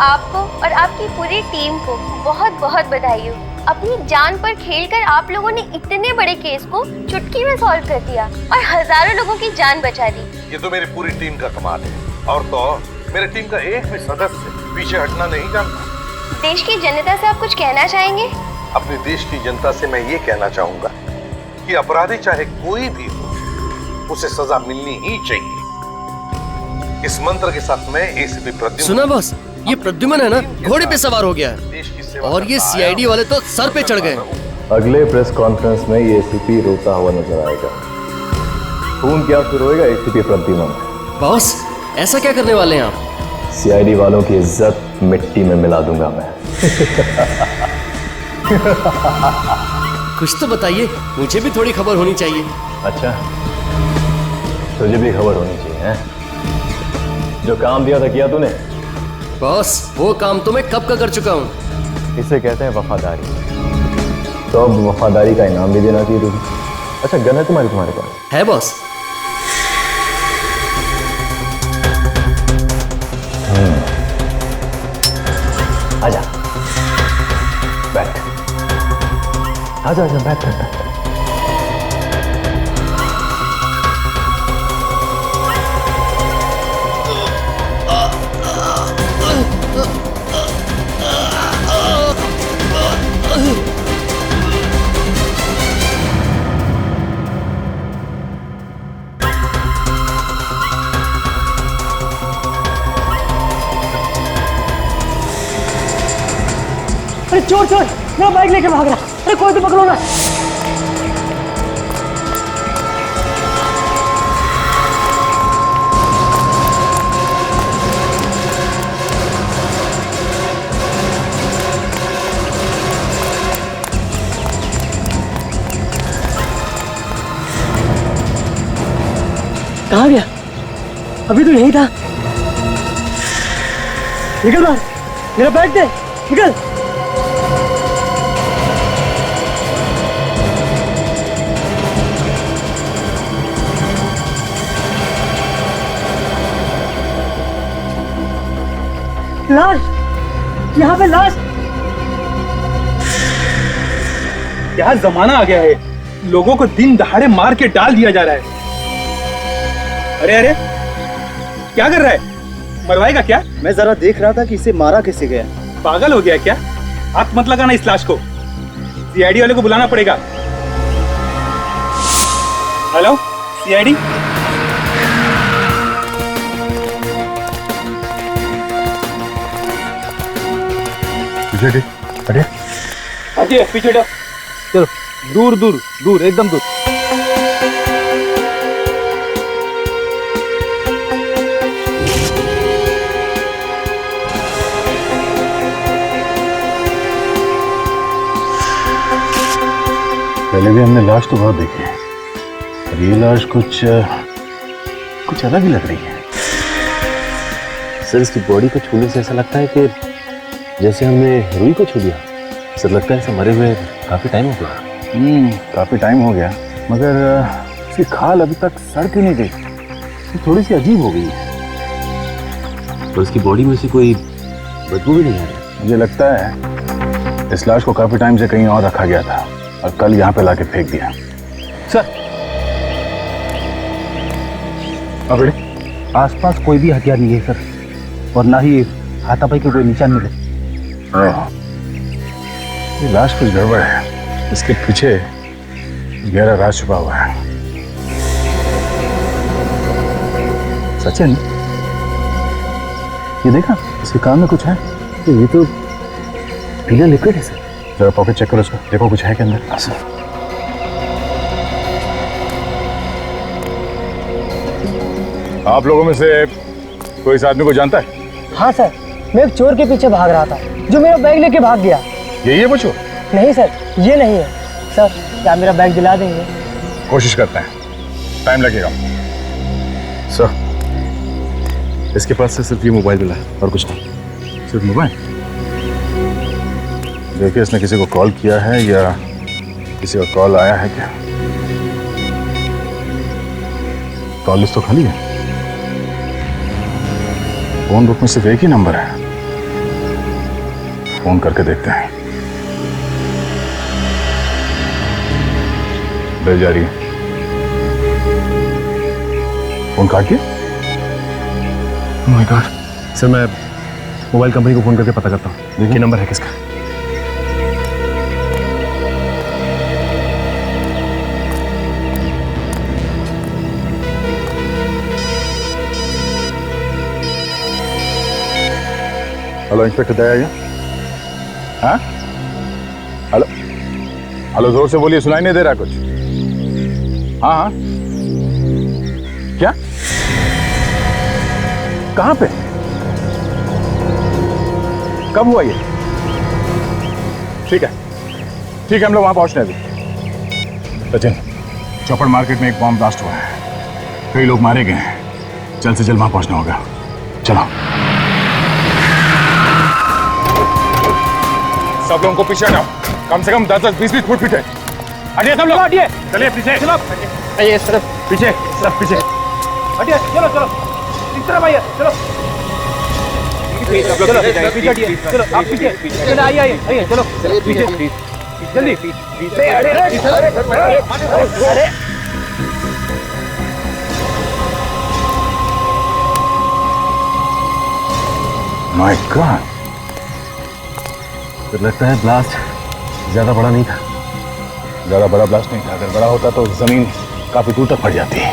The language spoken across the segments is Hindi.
आपको और आपकी पूरी टीम को बहुत बहुत बधाई हो। अपनी जान पर खेलकर आप लोगों ने इतने बड़े केस को चुटकी में सॉल्व कर दिया और हजारों लोगों की जान बचा दी। ये तो मेरी पूरी टीम का कमाल है, और तो मेरे टीम का एक भी सदस्य पीछे हटना नहीं जानता। देश की जनता से आप कुछ कहना चाहेंगे? अपने देश की जनता से मैं ये कहना चाहूंगा कि अपराधी चाहे कोई भी हो, उसे सजा मिलनी ही चाहिए। इस मंत्र के साथ मैं एसीपी प्रद्युम्न। सुना बॉस, ये प्रद्युम्न है ना, घोड़े पे सवार हो गया है और ये सीआईडी वाले तो सर पे चढ़ गए। अगले प्रेस कॉन्फ्रेंस में ये एसीपी रोता हुआ नजर आएगा। खून क्या फिर होएगा एसीपी प्रद्युम्न। बॉस, ऐसा क्या करने वाले हैं आप? सीआईडी वालों की इज्जत मिट्टी में मिला दूंगा मैं। कुछ तो बताइए, मुझे भी थोड़ी खबर होनी चाहिए। अच्छा, तुझे भी खबर होनी चाहिए है? जो काम दिया था किया तूने? बॉस, वो काम तो मैं कब का कर चुका हूँ। इसे कहते हैं वफादारी। तो अब वफादारी का इनाम भी देना चाहिए तुझे। अच्छा, गन है तुम्हारे पास? है बॉस। आजा, बैठ। आजा आजा, बैठ। अरे चोर चोर, मेरा बाइक लेके भाग रहा। अरे कोई तो पकड़ो ना। कहाँ गया? अभी तो यही था। निकल बाहर, मेरा बैग दे, निकल। लाश, यहाँ पे लाश। क्या जमाना आ गया है, लोगों को दिन दहाड़े मार के डाल दिया जा रहा है। अरे अरे, क्या कर रहा है? मरवाएगा क्या? मैं जरा देख रहा था कि इसे मारा कैसे गया। पागल हो गया क्या? हाथ मत लगाना इस लाश को, सीआईडी वाले को बुलाना पड़ेगा। हेलो सीआईडी, पीछे हटे। हटिए, पीछे हटो। चलो, दूर दूर दूर, एकदम दूर। पहले भी हमने लाश तो बहुत देखी है, पर ये लाश कुछ अलग ही लग रही है। सर, इसकी बॉडी को छूने से ऐसा लगता है कि जैसे हमने रूही को छू लिया। सर, लगता है इसे मरे हुए काफी टाइम हो गया। काफी टाइम हो गया, मगर इसकी खाल अभी तक सड़ क्यों नहीं गई? थोड़ी सी अजीब हो गई है। और इसकी बॉडी में से कोई बदबू भी नहीं आ रही। मुझे लगता है इस लाश को काफी टाइम से कहीं और रखा गया था और कल यहाँ पे लाके फेंक दिया। सर, अब आसपास कोई भी हथियार नहीं है सर, और ना ही हाथापाई के कोई निशान मिले। ये लाश कुछ गड़बड़ है, इसके पीछे गहरा राज छुपा हुआ है। सचिन, ये देखा, इसके कान में कुछ है। ये तो पीला लिक्विड है सर। जरा पॉकेट चेक करो उसका, देखो कुछ है के अंदर। हाँ सर। आप लोगों में से कोई इस आदमी को जानता है? हाँ सर, मैं एक चोर के पीछे भाग रहा था जो मेरा बैग लेके भाग गया। यही है वो चोर? नहीं सर, ये नहीं है। सर, क्या मेरा बैग दिला देंगे? कोशिश करते हैं, टाइम लगेगा। सर, इसके पास से सिर्फ ये मोबाइल मिला है और कुछ नहीं। सिर्फ मोबाइल? देखिए, इसने किसी को कॉल किया है या किसी का कॉल आया है क्या? कॉल लिस्ट तो खाली है। फोन बुक में सिर्फ एक ही नंबर है। फोन करके देखते हैं। बेल जा रही है, फोन काट दिया। Oh my God. सर मैं मोबाइल कंपनी को फोन करके पता करता हूँ देखिए नंबर है किसका। हेलो इंस्पेक्टर दया, हाँ हेलो हेलो, जोर से बोलिए, सुनाई नहीं दे रहा कुछ। हाँ हाँ, क्या, कहाँ पे, कब हुआ ये? ठीक है ठीक है, हम लोग वहां पहुंचने अभी। सचिन, चौपड़ मार्केट में एक बॉम्ब ब्लास्ट हुआ है, कई लोग मारे गए हैं, जल्द से जल्द वहां पहुंचना होगा। चलो सब लोगों को पीछे हटाओ, कम से कम 10-20 फुट पीछे हटिए सब लोग, हटिए, चलिए पीछे, चलो आइए सर, पीछे, सब पीछे हटिए, चलो चलो इस तरफ आइए, चलो चलो पीछे हटिए, चलो आप पीछे, चलो आइए आइए आइए, चलो पीछे जल्दी पीछे। अरे माय गॉड, तो लगता है ब्लास्ट ज्यादा बड़ा नहीं था। ज्यादा बड़ा ब्लास्ट नहीं था, अगर बड़ा होता तो जमीन काफी दूर तक फट जाती है।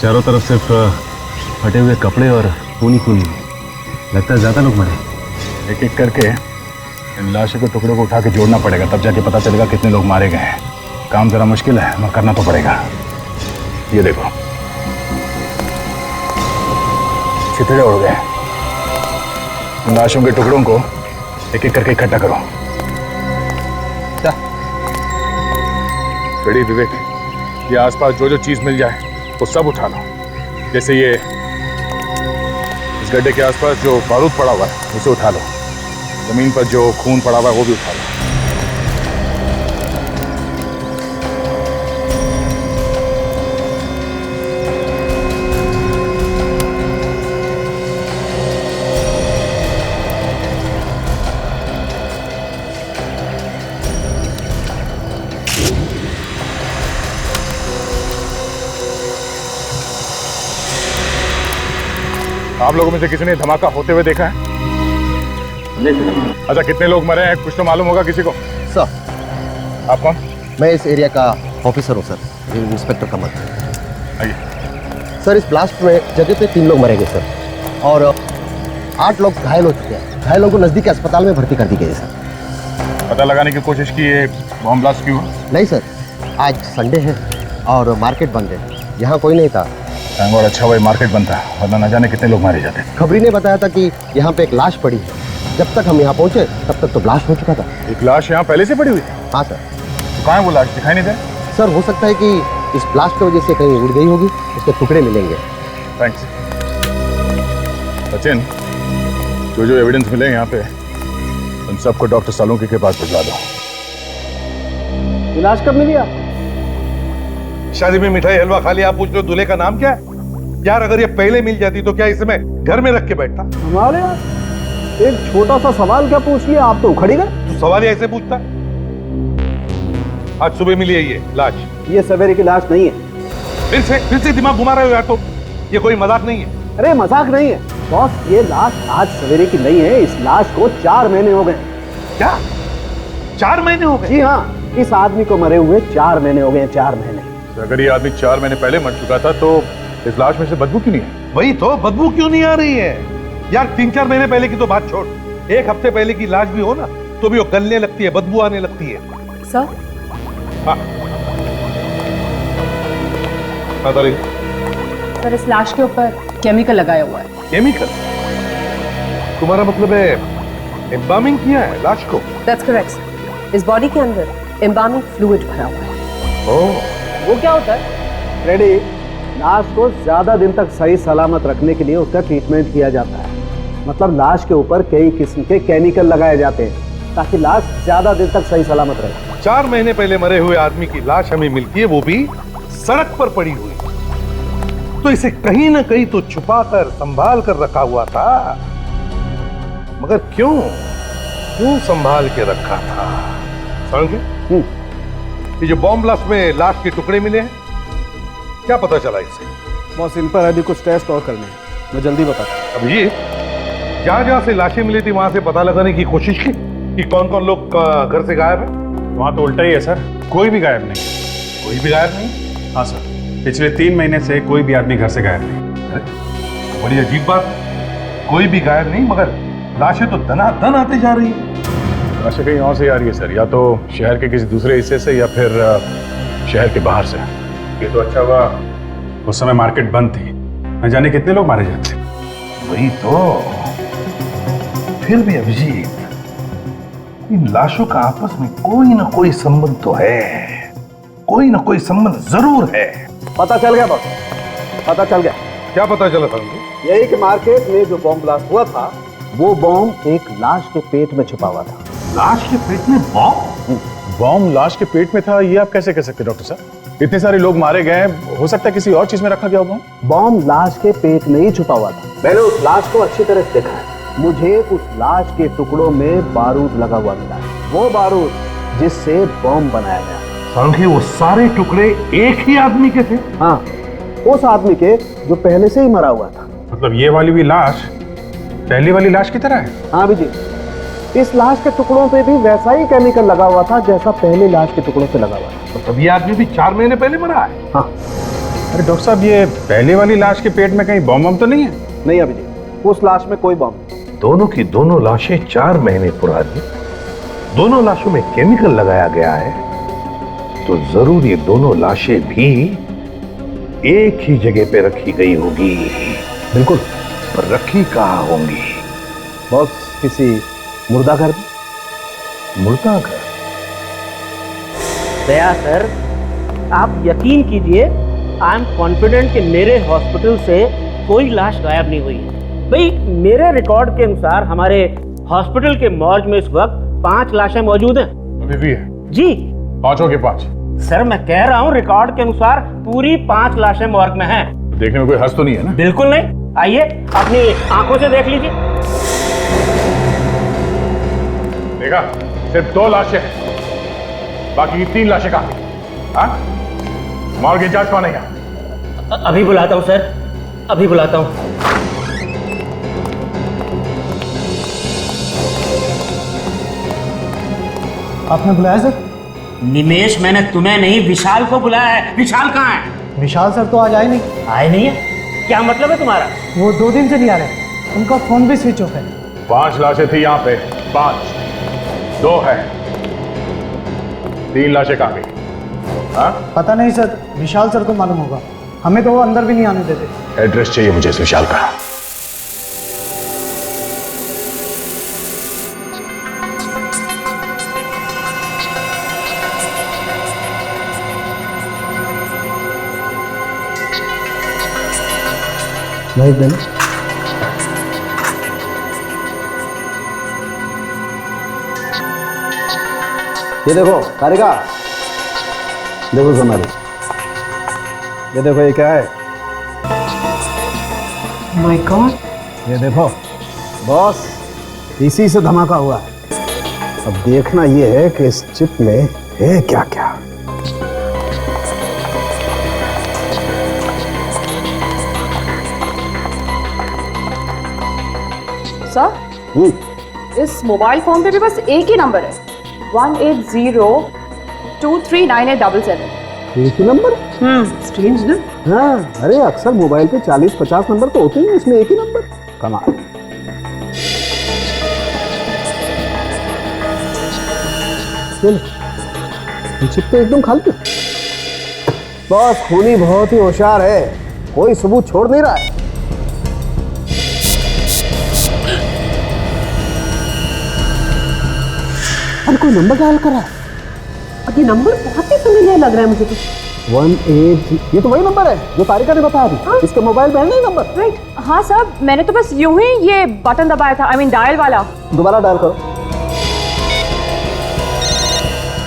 चारों तरफ सिर्फ फटे हुए कपड़े और खूनी खूनी, लगता है ज्यादा लोग मरे। एक एक करके इन लाशों के टुकड़ों को उठा के जोड़ना पड़ेगा, तब जाके पता चलेगा कितने लोग मारे गए हैं। काम जरा मुश्किल है मगर करना तो पड़ेगा। ये देखो छितड़े उड़ गए, इन लाशों के टुकड़ों को एक एक करके इकट्ठा करो। बेड़ी विवेक, ये आसपास जो जो चीज मिल जाए वो सब उठा लो। जैसे ये इस गड्ढे के आसपास जो बारूद पड़ा हुआ है उसे उठा लो, जमीन पर जो खून पड़ा हुआ है वो भी उठा लो। आप लोगों में से किसी ने धमाका होते हुए देखा है? अच्छा, कितने लोग मरे हैं कुछ तो मालूम होगा किसी को? सर, आप कौन? मैं इस एरिया का ऑफिसर हूँ सर, इंस्पेक्टर कमल। आइए। सर इस ब्लास्ट में जगह पे 3 लोग मरे गए सर, और 8 लोग घायल हो चुके हैं। घायलों को नजदीकी अस्पताल में भर्ती कर दी गई है सर। पता लगाने की कोशिश की ये बॉम्ब ब्लास्ट क्यों हुआ? नहीं सर, आज संडे है और मार्केट बंद है, यहाँ कोई नहीं था। और अच्छा वही मार्केट बंद था, वरना न जाने कितने लोग मारे जाते। खबरी ने बताया था कि यहाँ पे एक लाश पड़ी है। जब तक हम यहाँ पहुँचे तब तक तो ब्लास्ट हो चुका था। एक लाश यहाँ पहले से पड़ी हुई? हाँ सर। तो कहाँ है वो लाश, दिखाई नहीं दे? सर हो सकता है कि इस ब्लास्ट की वजह से कहीं उड़ गई होगी, उसके टुकड़े मिलेंगे। थैंक्स। सचिन, जो जो एविडेंस मिले यहाँ पे उन सबको डॉक्टर सालुंकी के पास भिजवा दो। इलाज कब मिली आप? शादी में मिठाई हलवा खा लिया, आप पूछ रहे हो दूल्हे का नाम क्या है? यार अगर ये पहले मिल जाती तो क्या इसे मैं घर में रख के बैठता? हमारे यार एक छोटा सा सवाल क्या पूछ लिया, आप तो उखड़ी गए। तू सवाल ऐसे पूछता? आज सुबह मिली है ये लाश। ये सवेरे की लाश नहीं है। फिर से दिमाग घुमा रहे हो यार, तो ये कोई मजाक नहीं है। अरे मजाक नहीं है बॉस, ये लाश आज सवेरे की नहीं है। इस लाश को 4 महीने हो गए। क्या 4 महीने हो गए? जी हाँ, इस आदमी को मरे हुए 4 महीने हो गए। 4 महीने। अगर ये आदमी 4 महीने पहले मर चुका था तो इस लाश में से बदबू क्यों नहीं है? वही तो, बदबू क्यों नहीं आ रही है यार? 3-4 महीने पहले की तो बात छोड़, 1 हफ्ते पहले की लाश भी हो ना तो भी वो गलने लगती है, बदबू आने लगती है। सर? हाँ सर, इस लाश के ऊपर केमिकल लगाया हुआ है। केमिकल? तुम्हारा मतलब है एम्बामिंग किया है लाश को? That's correct, sir. इस बॉडी के अंदर एम्बामिंग फ्लूइड भरा हुआ है। ओह, वो क्या होता है? रेडी, लाश को ज्यादा दिन तक सही सलामत रखने के लिए उसका ट्रीटमेंट किया जाता है। मतलब लाश के ऊपर कई किस्म के केमिकल लगाए जाते हैं ताकि लाश ज्यादा दिन तक सही सलामत रहे। 4 महीने पहले मरे हुए आदमी की लाश हमें मिलती है, वो भी सड़क पर पड़ी हुई। तो इसे कहीं ना कहीं तो छुपा कर संभाल कर रखा हुआ था, मगर क्यों? क्यों संभाल के रखा था? समझे? ये जो बॉम्ब ब्लास्ट में लाश के टुकड़े मिले हैं, क्या पता चला इससे? बॉस, इन पर अभी कुछ टेस्ट और करने हैं, मैं जल्दी बताता हूँ। अब ये जहां जहां से लाशें मिली थी वहां से पता लगाने की कोशिश की कि कौन कौन लोग घर से गायब है? वहां तो उल्टा ही है सर, कोई भी गायब नहीं। कोई भी गायब नहीं? हाँ सर, पिछले 3 महीने से कोई भी आदमी घर से गायब नहीं। अरे बड़ी अजीब बात है, कोई भी गायब नहीं मगर लाशें तो दनादन आते जा रही है। लाशें कहीं और से आ रही है सर, या तो शहर के किसी दूसरे हिस्से से या फिर शहर के बाहर से। ये तो अच्छा हुआ उस समय मार्केट बंद थी, न जाने कितने लोग मारे जाते। वही तो। फिर भी अभिजीत, इन लाशों का आपस में कोई ना कोई संबंध तो है, कोई ना कोई संबंध जरूर है। पता चल गया बॉस, पता चल गया। क्या पता चला था मुझे? यही कि मार्केट में जो बॉम्ब ब्लास्ट हुआ था, वो बॉम्ब एक लाश के पेट में छुपा हुआ था। लाश के पेट में बॉम्ब? बॉम्ब लाश के पेट में था, ये आप कैसे कह सकते डॉक्टर साहब? इतने सारे लोग मारे गए, हो सकता है किसी और चीज में रखा गया होगा। बॉम्ब लाश के पेट में ही छुपा हुआ था। मैंने उस लाश को अच्छी तरह से देखा है। मुझे उस लाश के टुकड़ों में बारूद लगा हुआ मिला है, वो बारूद जिससे बॉम्ब बनाया गया। सांखी, वो सारे टुकड़े एक ही आदमी के थे? हाँ, उस आदमी के जो पहले से ही मरा हुआ था। मतलब ये वाली भी लाश पहली वाली लाश की तरह है? हाँ भी जी, इस लाश के टुकड़ों पे भी वैसा ही केमिकल लगा हुआ था जैसा पहले लाश के टुकड़ों पे लगा हुआ था। तो ये आदमी भी 4 महीने पहले मरा है? हाँ। अरे डॉक्टर साहब, ये पहले वाली लाश के पेट में कहीं बॉम्ब तो नहीं है? नहीं अभी जी, उस लाश में कोई बॉम्ब नहीं। दोनों की दोनों लाशें 4 महीने पुरानी, दोनों लाशों में केमिकल लगाया गया है, तो जरूर ये दोनों लाशें भी एक ही जगह पे रखी गई होगी। बिल्कुल। पर रखी कहाँ होंगी? बॉस, किसी मुर्दा घर में। मुर्दा घर? दया सर, आप यकीन कीजिए, आई एम कॉन्फिडेंट कि मेरे हॉस्पिटल से कोई लाश गायब नहीं हुई है। भाई, मेरे रिकॉर्ड के अनुसार हमारे हॉस्पिटल के मॉर्ग में इस वक्त 5 लाशें मौजूद हैं। अभी भी है? जी। 5 हो गए 5? सर, मैं कह रहा हूँ रिकॉर्ड के अनुसार पूरी 5 लाशें मॉर्ग में हैं। देखने में कोई हर्ष तो नहीं है ना? बिल्कुल नहीं। आइए, अपनी आंखों से देख लीजिए। देखा, सिर्फ 2 लाशें हैं, बाकी की 3 लाशें कहाँ? हाँ, मॉर्ग की जांच कौन है? अभी बुलाता हूँ सर, अभी बुलाता हूँ। आपने बुलाया सर? निमेश, मैंने तुम्हें नहीं, विशाल को बुलाया है। विशाल कहाँ है? विशाल सर तो आज आए नहीं। आए नहीं है? क्या मतलब है तुम्हारा? वो 2 दिन से नहीं आ रहे, उनका फोन भी स्विच ऑफ है। 5 लाशें थी यहाँ पे, 5, 2 है, 3 लाशें कहाँ गई? हाँ? पता नहीं सर, विशाल सर को मालूम होगा, हमें तो वो अंदर भी नहीं आने देते। एड्रेस चाहिए मुझे इस विशाल का। नहीं दिन ये देखो कारिका, देखो सोनाली, ये देखो ये क्या है? माय गॉड, ये देखो बॉस, इसी से धमाका हुआ है। अब देखना ये है कि इस चिप में है क्या क्या। सर, इस मोबाइल फोन पे भी बस एक ही नंबर है, 180239877। एक ही नंबर? स्ट्रेंज ना? हाँ, अरे अक्सर मोबाइल पे 40-50 नंबर तो होते हैं, इसमें एक ही नंबर। कमाल। चिप तो एकदम खाली। बॉस, खूनी बहुत ही होशियार है, कोई सबूत छोड़ नहीं रहा है। अरे कोई नंबर डायल कर रहा है। और ये नंबर बहुत ही फेमिलियर लग रहा है मुझे तो। 180, ये तो वही नंबर है जो तारिका ने बताया थी। हाँ? इसके मोबाइल में है नहीं नंबर? राइट। हाँ सर, मैंने तो बस यूं ही ये बटन दबाया था, आई मीन डायल वाला। दोबारा डायल करो,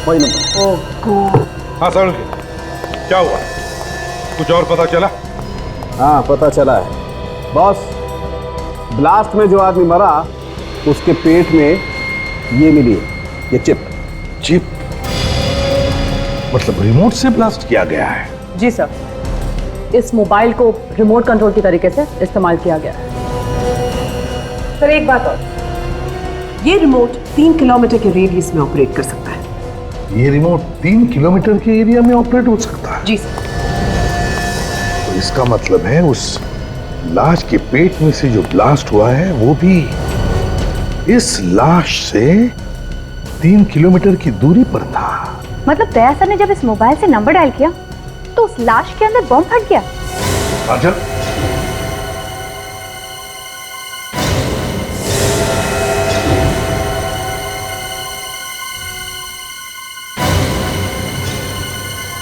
वही नंबर। ओह गॉड। हाँ सर, क्या हुआ? कुछ और पता चला? हाँ, पता चला है बॉस। ब्लास्ट में जो आदमी मरा उसके पेट में ये मिली है, ये चिप। चिप मतलब रिमोट से ब्लास्ट किया गया है? जी सर, इस मोबाइल को रिमोट कंट्रोल की तरीके से इस्तेमाल किया गया है। सर एक बात और, ये रिमोट 3 किलोमीटर के रेडियस में ऑपरेट कर सकता है। ये रिमोट 3 किलोमीटर के एरिया में ऑपरेट हो सकता है? जी सर। तो इसका मतलब है उस लाश के पेट में से जो ब्लास्ट हुआ है वो भी इस लाश से 3 किलोमीटर की दूरी पर था। मतलब दया सर ने जब इस मोबाइल से नंबर डायल किया तो उस लाश के अंदर बम फट गया। राजन,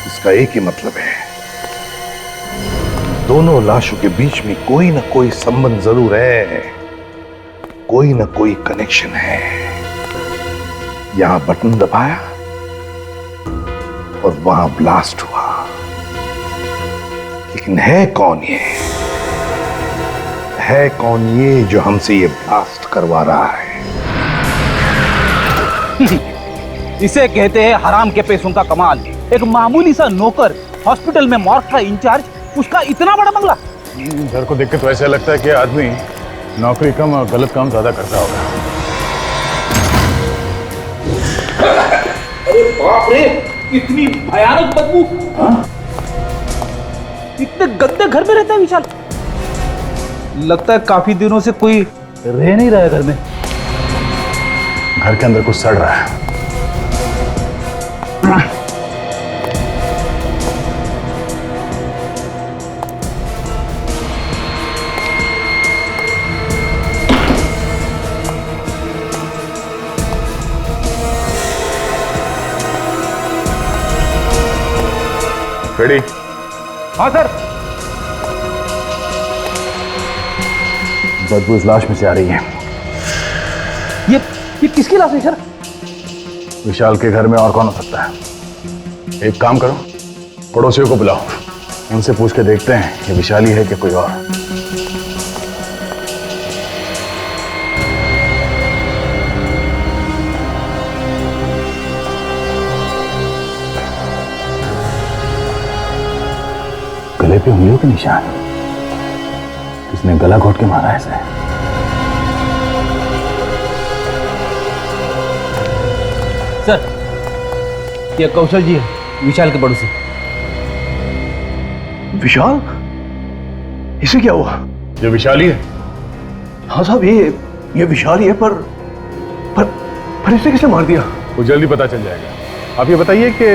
इसका एक ही मतलब है, दोनों लाशों के बीच में कोई ना कोई संबंध जरूर है, कोई ना कोई कनेक्शन है। यहां बटन दबाया और वहां ब्लास्ट हुआ, लेकिन है कौन ये? है कौन ये जो हमसे ये ब्लास्ट करवा रहा है? इसे कहते हैं हराम के पैसों का कमाल। एक मामूली सा नौकर, हॉस्पिटल में मॉर्ग का इंचार्ज, उसका इतना बड़ा बंगला। घर को देख के तो ऐसा लगता है कि आदमी नौकरी कम और गलत काम ज्यादा करता होगा। अरे बाप रे, इतनी भयानक बदबू। इतने गंदे घर में रहता है विशाल। लगता है काफी दिनों से कोई रह नहीं रहा है घर में। घर के अंदर कुछ सड़ रहा है। रेडी? हाँ सर। बदबू इस लाश में से आ रही है। ये किसकी लाश है सर? विशाल के घर में और कौन हो सकता है? एक काम करो, पड़ोसियों को बुलाओ, उनसे पूछ के देखते हैं ये विशाल ही है कि कोई और। गले पे उंगलियों के निशान, किसने गला घोट के मारा है इसे? सर, ये कौशल जी है, विशाल के पड़ोसी। विशाल? इसे क्या हुआ? ये विशाल ही है। हाँ साहब, ये विशाल ही है, पर इसे किसने मार दिया? वो जल्दी पता चल जाएगा। आप ये बताइए कि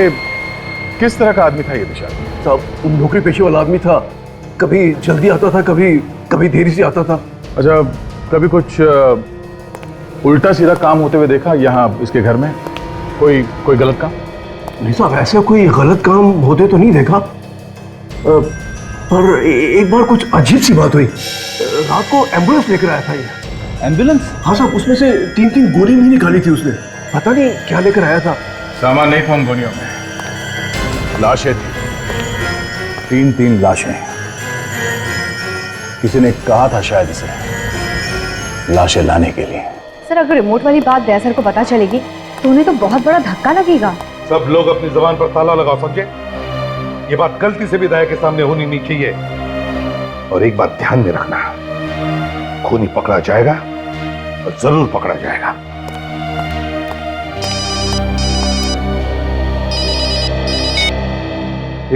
किस तरह का आदमी था ये विशाल? साहब, नौकरी पेशे वाला आदमी था, कभी जल्दी आता था, कभी देरी से आता था। अच्छा, कभी कुछ उल्टा सीधा काम होते हुए देखा यहाँ इसके घर में? कोई गलत काम? नहीं साहब, ऐसा कोई गलत काम होते तो नहीं देखा, पर एक बार कुछ अजीब सी बात हुई। रात को एम्बुलेंस लेकर आया था ये। एम्बुलेंस? हाँ साहब, उसमें से 3 गोली भी निकाली थी उसने, पता नहीं क्या लेकर आया था। सामान नहीं था उन गोलियों में, लाशें थी। 3 लाशें। किसी ने कहा था शायद इसे लाशें लाने के लिए। सर, अगर रिमोट वाली बात दया सर को पता चलेगी तो उन्हें तो बहुत बड़ा धक्का लगेगा। सब लोग अपनी जबान पर ताला लगाओ, समझे? ये बात गलती से भी दया के सामने होनी नहीं चाहिए। और एक बात ध्यान में रखना, खूनी पकड़ा जाएगा और जरूर पकड़ा जाएगा।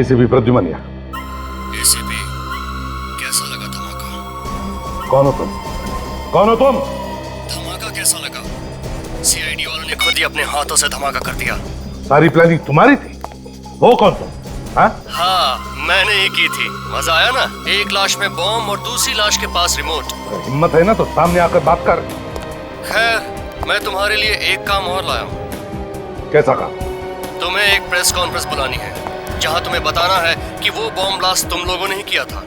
एसीपी प्रद्युमन। एसीपी, कैसा लगा धमाका? कौन हो तुम? कौन हो तुम? धमाका कैसा लगा? सीआईडी वालों ने खुद ही अपने हाथों से धमाका कर दिया। सारी प्लानिंग तुम्हारी थी? हो कौन तुम? हाँ, मैंने ही की थी। मजा आया ना? एक लाश में बॉम्ब और दूसरी लाश के पास रिमोट। हिम्मत है ना तो सामने आकर बात कर। खैर, मैं तुम्हारे लिए एक काम और लाया हूँ। कैसा काम? तुम्हें एक प्रेस कॉन्फ्रेंस बुलानी है, जहाँ तुम्हें बताना है कि वो बॉम्ब ब्लास्ट तुम लोगों ने ही किया था।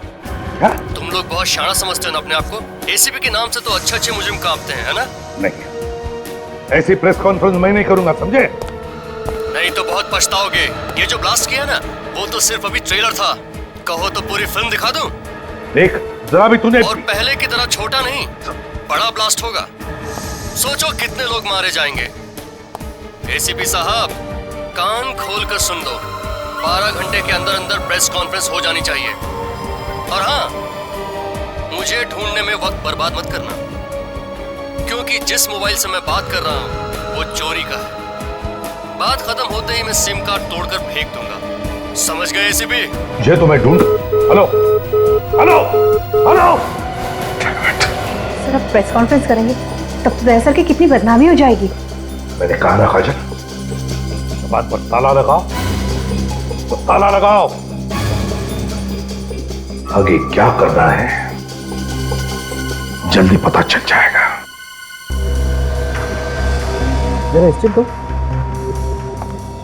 क्या? तुम लोग बहुत शाना समझते हो ना अपने आप को। एसीपी के नाम से तो अच्छे मुजरिम कांपते हैं, है ना? नहीं, ऐसी प्रेस कॉन्फ्रेंस मैं नहीं करूंगा, समझे? नहीं तो बहुत पछताओगे। ये जो ब्लास्ट किया ना, वो तो सिर्फ अभी ट्रेलर था। कहो तो पूरी फिल्म दिखा दूं? देख, जरा भी तूने। और पहले की तरह छोटा नहीं, बड़ा ब्लास्ट होगा। सोचो कितने लोग मारे जाएंगे। एसीपी साहब, कान खोलकर सुन लो, 12 घंटे के अंदर अंदर प्रेस कॉन्फ्रेंस हो जानी चाहिए। और हाँ, मुझे ढूंढने में वक्त बर्बाद मत करना, क्योंकि जिस मोबाइल से मैं बात कर रहा हूं वो चोरी का है। बात खत्म होते ही मैं सिम कार्ड तोड़कर फेंक दूंगा। समझ गए एसीपी? ये तो मैं ढूंढ। Hello hello hello. सर अब प्रेस कॉन्फ्रेंस करेंगे तब तो दया सर की कितनी बदनामी हो जाएगी। मैंने कहा ना काजल, बात पर ताला लगाओ, तो ताला लगाओ। आगे क्या करना है जल्दी पता चल जाएगा। जरा स्टिल दो।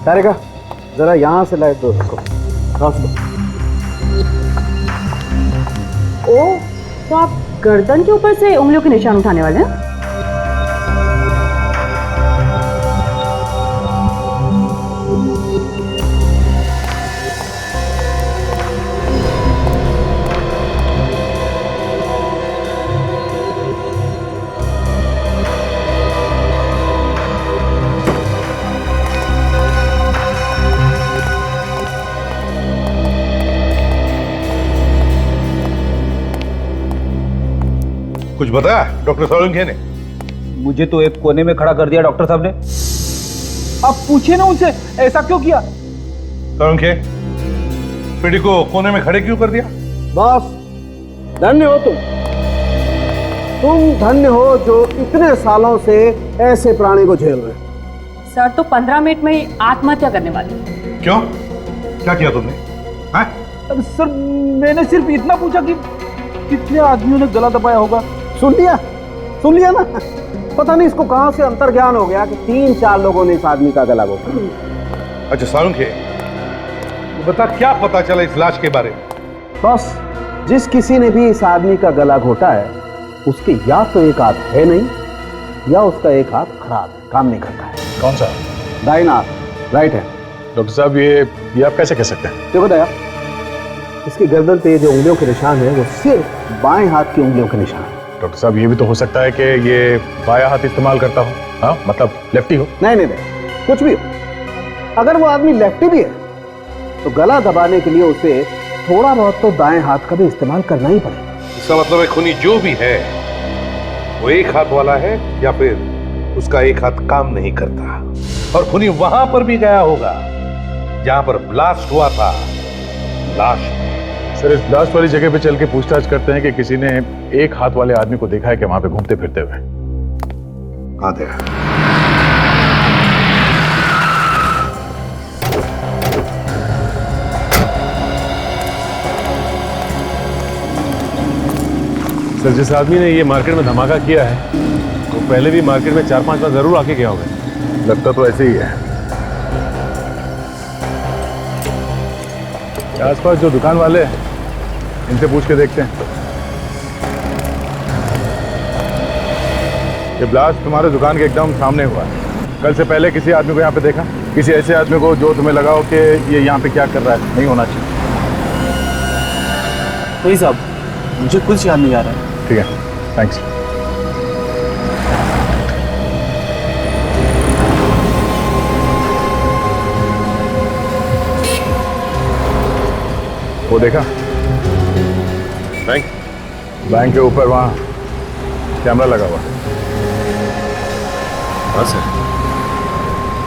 तारिका, जरा यहां से लाइट दो उसको। क्रॉस दो। ओ, तो आप गर्दन के ऊपर से उंगलियों के निशान उठाने वाले हैं? कुछ बताया डॉक्टर सोलंकी ने? मुझे तो एक कोने में खड़ा कर दिया डॉक्टर साहब ने। आप पूछिए ना उनसे ऐसा क्यों किया। सोलंकी, पीढ़ी को कोने में खड़े क्यों कर दिया? बॉस, धन्य हो तुम धन्य हो जो इतने सालों से ऐसे प्राणी को झेल रहे हो। सर तो 15 मिनट में आत्महत्या करने वाले। क्यों? क्या किया तुमने? हाँ? अब सर मैंने सिर्फ इतना पूछा कि कितने आदमियों ने गला दबाया होगा। सुन लिया ना। पता नहीं इसको कहां से अंतर्ज्ञान हो गया कि 3-4 लोगों ने इस आदमी का गला घोटा। अच्छा सोलंकी, बता क्या पता चला इस लाश के बारे में? बस, जिस किसी ने भी इस आदमी का गला घोटा है उसके या तो एक हाथ है नहीं या उसका एक हाथ खराब है, काम नहीं करता है। कौन सा? दाहिना हाथ, राइट है। डॉक्टर साहब ये आप कैसे कह सकते हैं? देखो दया, इसकी गर्दन पे जो उंगलियों के निशान है वो सिर्फ बाएं हाथ की उंगलियों के निशान है। डॉक्टर साहब ये भी तो हो सकता है कि ये बायां हाथ इस्तेमाल करता हो। हाँ, मतलब लेफ्टी हो। नहीं, कुछ भी हो। अगर वो आदमी लेफ्टी भी है तो गला दबाने के लिए उसे थोड़ा बहुत तो दाएं हाथ का भी इस्तेमाल करना ही पड़ेगा। इसका मतलब है खूनी जो भी है वो एक हाथ वाला है या फिर उसका एक हाथ काम नहीं करता। और खूनी वहां पर भी गया होगा जहां पर ब्लास्ट हुआ था। लाश सर, इस ब्लास्ट वाली जगह पे चल के पूछताछ करते हैं कि किसी ने एक हाथ वाले आदमी को देखा है कि वहां पे घूमते फिरते हुए। हाँ दया, सर जिस आदमी ने ये मार्केट में धमाका किया है वो पहले भी मार्केट में 4-5 बार जरूर आके गया होगा। लगता तो ऐसे ही है। आसपास जो दुकान वाले हैं इनसे पूछ के देखते हैं। ये ब्लास्ट तुम्हारे दुकान के एकदम सामने हुआ है। कल से पहले किसी आदमी को यहाँ पे देखा? किसी ऐसे आदमी को जो तुम्हें लगा हो कि ये यहाँ पे क्या कर रहा है? नहीं होना चाहिए। वही साहब, मुझे कुछ याद नहीं आ रहा है। ठीक है, थैंक्स। वो देखा बैंक के ऊपर वहां कैमरा लगा हुआ। हाँ सर,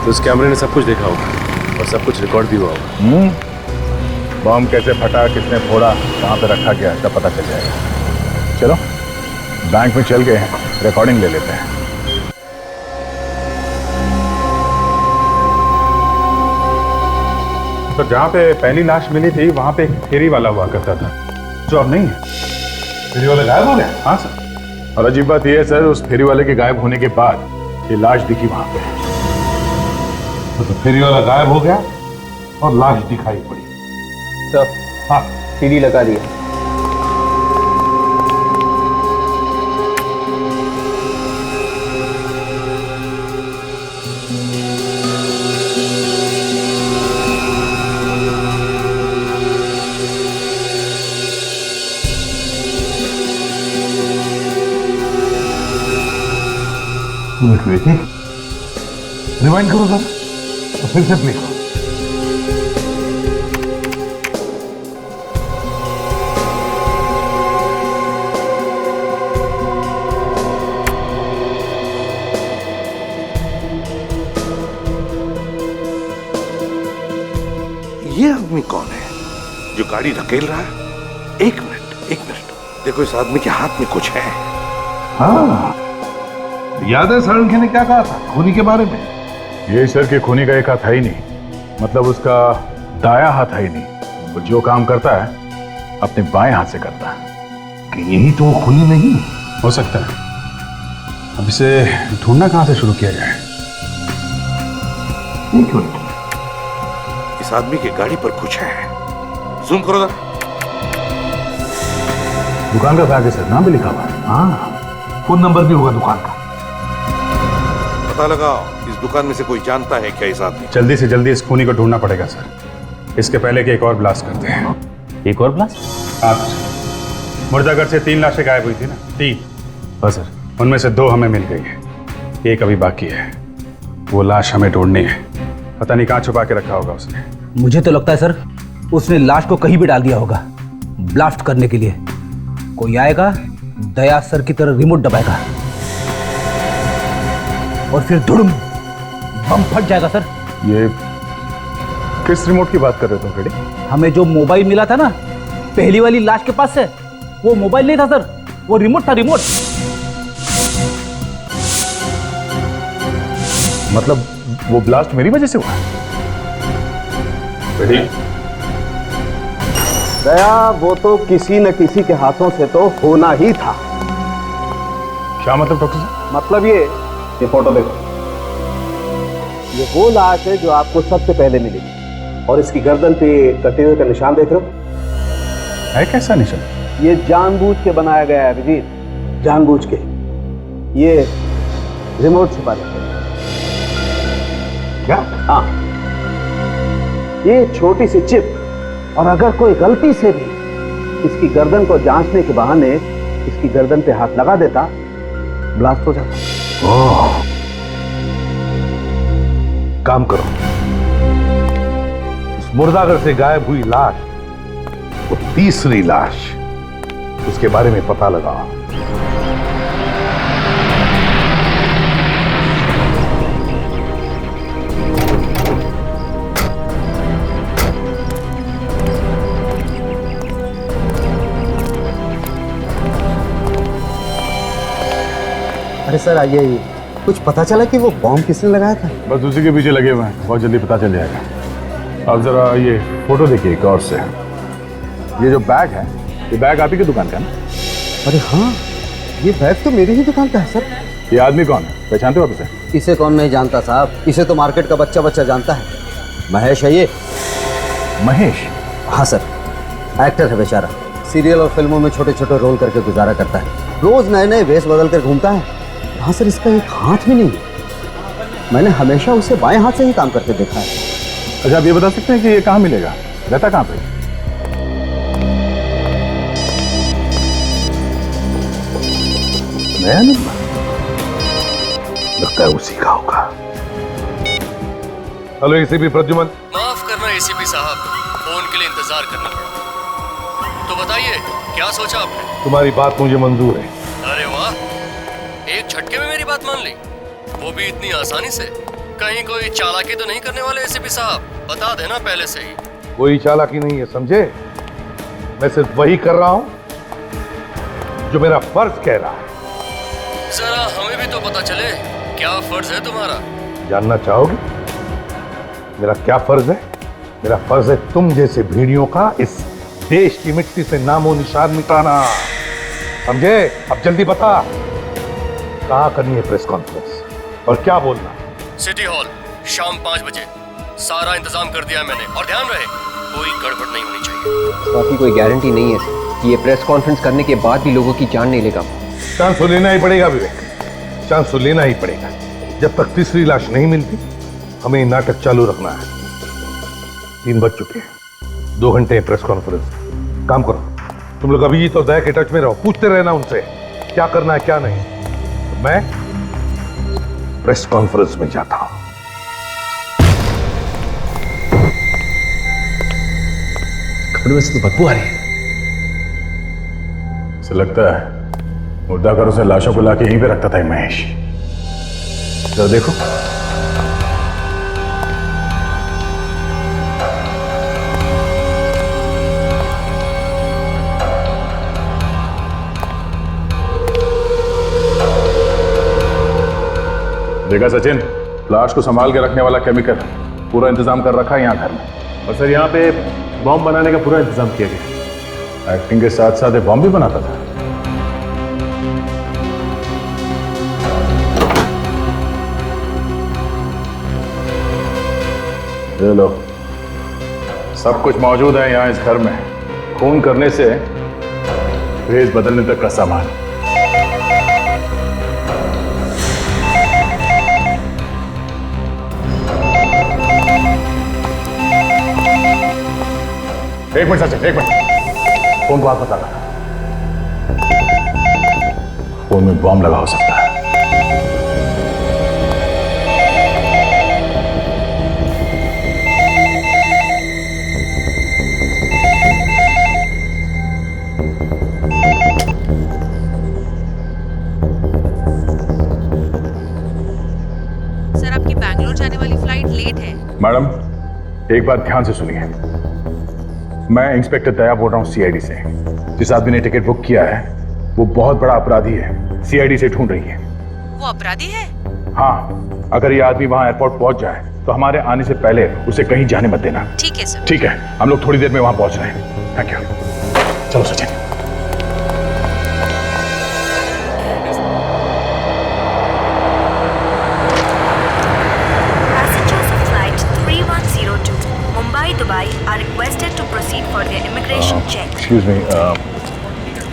तो उस कैमरे ने सब कुछ देखा होगा और सब कुछ रिकॉर्ड भी हुआ होगा। बम कैसे फटा, किसने फोड़ा, कहाँ पे रखा गया, सब पता चल जाएगा। चलो बैंक में चल के रिकॉर्डिंग ले लेते हैं। तो जहाँ पे पहली लाश मिली थी वहां पे एक फेरी वाला हुआ करता था जो अब नहीं है। फेरी वाला गायब हो गया? हाँ सर। और अजीब बात यह है सर, उस फेरी वाले के गायब होने के बाद ये लाश दिखी वहां पे। तो फेरी वाला गायब हो गया और लाश दिखाई पड़ी। सर, हाँ, सीडी लगा दिया। वेट रिवाइंड करो सर, तो फिर से प्ले करो। ये आदमी कौन है जो गाड़ी धकेल रहा है? एक मिनट देखो, इस आदमी के हाथ में कुछ है। हाँ, याद है सारंगी ने क्या कहा था खूनी के बारे में? ये सर के खूनी का एक हाथ है ही नहीं, मतलब उसका दाया हाथ है ही नहीं। वो जो काम करता है अपने बाएं हाथ से करता है। कि यही तो वो खूनी नहीं हो सकता है। अब इसे ढूंढना कहां से शुरू किया जाए? एक मिनट, इस आदमी की गाड़ी पर कुछ है। जूम करो जरा। दुकान का बैग है सर, नाम भी लिखा हुआ है। हाँ, फोन नंबर भी होगा दुकान का। पता लगाओ इस दुकान में से कोई जानता है क्या इस आदमी? जल्दी से जल्दी इस खूनी को ढूंढना पड़ेगा सर। इसके पहले कि एक और ब्लास्ट करते हैं। एक और ब्लास्ट? आप मुर्दाघर से 3 लाशें गायब हुई थी ना? 3। हाँ सर, उनमें से 2 हमें मिल गई है, एक अभी बाकी है। वो लाश हमें ढूंढनी है। पता नहीं कहाँ छुपा के रखा होगा उसने। मुझे तो लगता है सर उसने लाश को कहीं भी डाल दिया होगा ब्लास्ट करने के लिए। कोई आएगा, दया सर की तरह रिमोट दबाएगा और फिर धुड़ुम बम फट जाएगा सर। ये किस रिमोट की बात कर रहे हो तुम फ्रेडी? हमें जो मोबाइल मिला था ना पहली वाली लाश के पास से, वो मोबाइल नहीं था सर, वो रिमोट था, रिमोट। मतलब वो ब्लास्ट मेरी वजह से हुआ? फ्रेडी, दया, वो तो किसी न किसी के हाथों से तो होना ही था। क्या मतलब डॉक्टर साहब? मतलब ये फोटो देखो, ये वो लाश है जो आपको सबसे पहले मिलेगी। और इसकी गर्दन पे कटे हुए का निशान देख रहे हो? है कैसा निशान? ये जानबूझ के बनाया गया है अभिजीत, जानबूझ के। ये रिमोट छुपा रखा है। क्या? हाँ, ये छोटी सी चिप, और अगर कोई गलती से भी इसकी गर्दन को जांचने के बहाने इसकी गर्दन पे हाथ लगा देता, ब्लास्ट हो जाता। ओह, काम करो, इस मुर्दाघर से गायब हुई लाश, वो तीसरी लाश, उसके बारे में पता लगाओ। अरे सर आइए, कुछ पता चला कि वो बॉम्ब किसने लगाया था? बस उसी के पीछे लगे हुए हैं, बहुत जल्दी पता चल जाएगा। आप जरा ये फोटो देखिए गौर से। ये जो बैग है, ये बैग आप ही की दुकान का है ना? अरे हाँ, ये बैग तो मेरी ही दुकान का है सर। ये आदमी कौन है, पहचानते हो आप इसे? इसे कौन नहीं जानता साहब, इसे तो मार्केट का बच्चा जानता है। महेश है ये। महेश? हाँ सर, एक्टर है बेचारा, सीरियल और फिल्मों में छोटे छोटे रोल करके गुजारा करता है, रोज नए नए वेश बदल कर घूमता है। हाँ सर, इसका एक हाथ भी नहीं है, मैंने हमेशा उसे बाएं हाथ से ही काम करते देखा है। अच्छा, आप ये बता सकते हैं कि ये कहाँ मिलेगा, रहता कहाँ पे? नया नंबर लगता है उसी का होगा। Hello ACP Pradyuman. माफ करना एसीपी साहब, फोन के लिए इंतजार करना पड़ा। तो बताइए क्या सोचा आपने? तुम्हारी बात मुझे मंजूर है। अरे वाह, एक झटके में मेरी बात मान ली, वो भी इतनी आसानी से। कहीं कोई चालाकी तो नहीं करने वाले एसीपी साहब? बता देना पहले से ही। कोई चालाकी नहीं है, समझे? मैं सिर्फ वही कर रहा हूं जो मेरा फर्ज कह रहा है। जरा हमें भी तो पता चले क्या फर्ज है तुम्हारा। जानना चाहोगे मेरा क्या फर्ज है? मेरा फर्ज है तुम जैसे भेड़ियों का इस देश की मिट्टी से नामो निशान मिटाना, समझे? अब जल्दी बता, कहाँ करनी है प्रेस कॉन्फ्रेंस और क्या बोलना? सिटी हॉल, शाम 5 बजे। सारा इंतजाम कर दिया है मैंने, और ध्यान रहे कोई गड़बड़ नहीं होनी चाहिए। बाकी कोई गारंटी नहीं है कि ये प्रेस कॉन्फ्रेंस करने के बाद भी लोगों की जान नहीं लेगा। चांस तो लेना ही पड़ेगा विवेक, चांस तो लेना ही पड़ेगा। जब तक तीसरी लाश नहीं मिलती हमें नाटक चालू रखना है। 3 बज चुके हैं, 2 घंटे हैं प्रेस कॉन्फ्रेंस। काम करो, तुम लोग अभी तो दया के टच में रहो, पूछते रहना उनसे क्या करना है क्या नहीं। मैं प्रेस कॉन्फ्रेंस में जाता हूं। कपड़े में से तो बदबू आ रही है। ऐसा लगता है मुर्दा करों से लाशों को लाके यहीं पे रखता था ये महेश। जरा देखो। देखा सचिन, लाश को संभाल के रखने वाला केमिकल पूरा इंतजाम कर रखा है यहाँ घर में। और सर यहाँ पे बॉम्ब बनाने का पूरा इंतजाम किया गया। एक्टिंग के साथ साथ बॉम्ब भी बनाता था। ये लो, सब कुछ मौजूद है यहाँ इस घर में। खून करने से भेष बदलने तक का सामान। एक मिनट सचिन, एक मिनट। फोन को हाथ मत लगा। फोन में बॉम्ब लगा हो सकता है। सर, आपकी बैंगलोर जाने वाली फ्लाइट लेट है। मैडम, एक बात ध्यान से सुनिए। मैं इंस्पेक्टर दया बोल रहा हूँ सीआईडी से। जिस आदमी ने टिकट बुक किया है वो बहुत बड़ा अपराधी है। सीआईडी से ढूंढ रही है। वो अपराधी है? हाँ, अगर ये आदमी वहां एयरपोर्ट पहुंच जाए तो हमारे आने से पहले उसे कहीं जाने मत देना। ठीक है सर। ठीक है, हम लोग थोड़ी देर में वहां पहुंच रहे हैं। Thank you. चलो Sachin. Passengers of flight 3102 Mumbai Dubai are requested to proceed for their immigration check. Excuse me,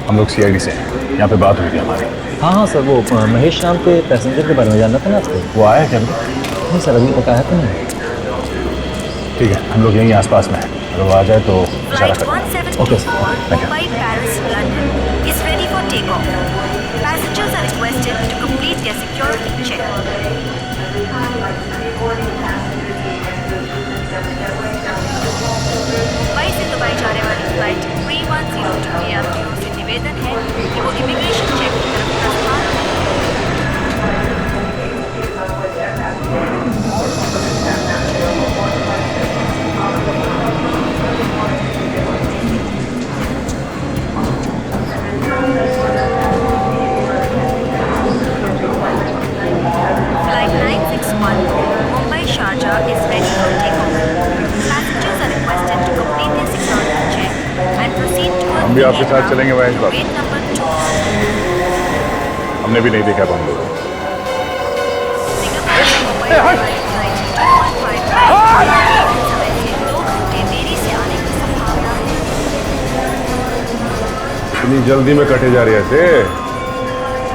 हम लोग सीआईडी से हैं। यहाँ पे बात हुई थी हमारी। हाँ हाँ सर, वो महेश नाम के पैसेंजर के बारे में जानना था ना आपको। वो आया क्या? नहीं सर, अभी तक आया तो नहीं। ठीक है, हम लोग यहीं आसपास में हैं। अगर वो आ जाए तो इशारा करें। Okay sir, thank you. Mumbai Paris London is ready for takeoff. Passengers are requested to complete their security check. Mumbai से दुबई जाने वाली फ्लाइट 3102 के यात्रियों से निवेदन है कि वो इमिग्रेशन चेक की तरफ प्रस्थान Flight 961 Mumbai Sharjah is ready for takeoff. Passengers are requested to complete their security check and proceed towards हम भी आपके साथ चलेंगे महेश बाबू। gate number 2. हमने भी नहीं देखा बम लोग। इतनी जल्दी में कटे जा रही है ऐसे?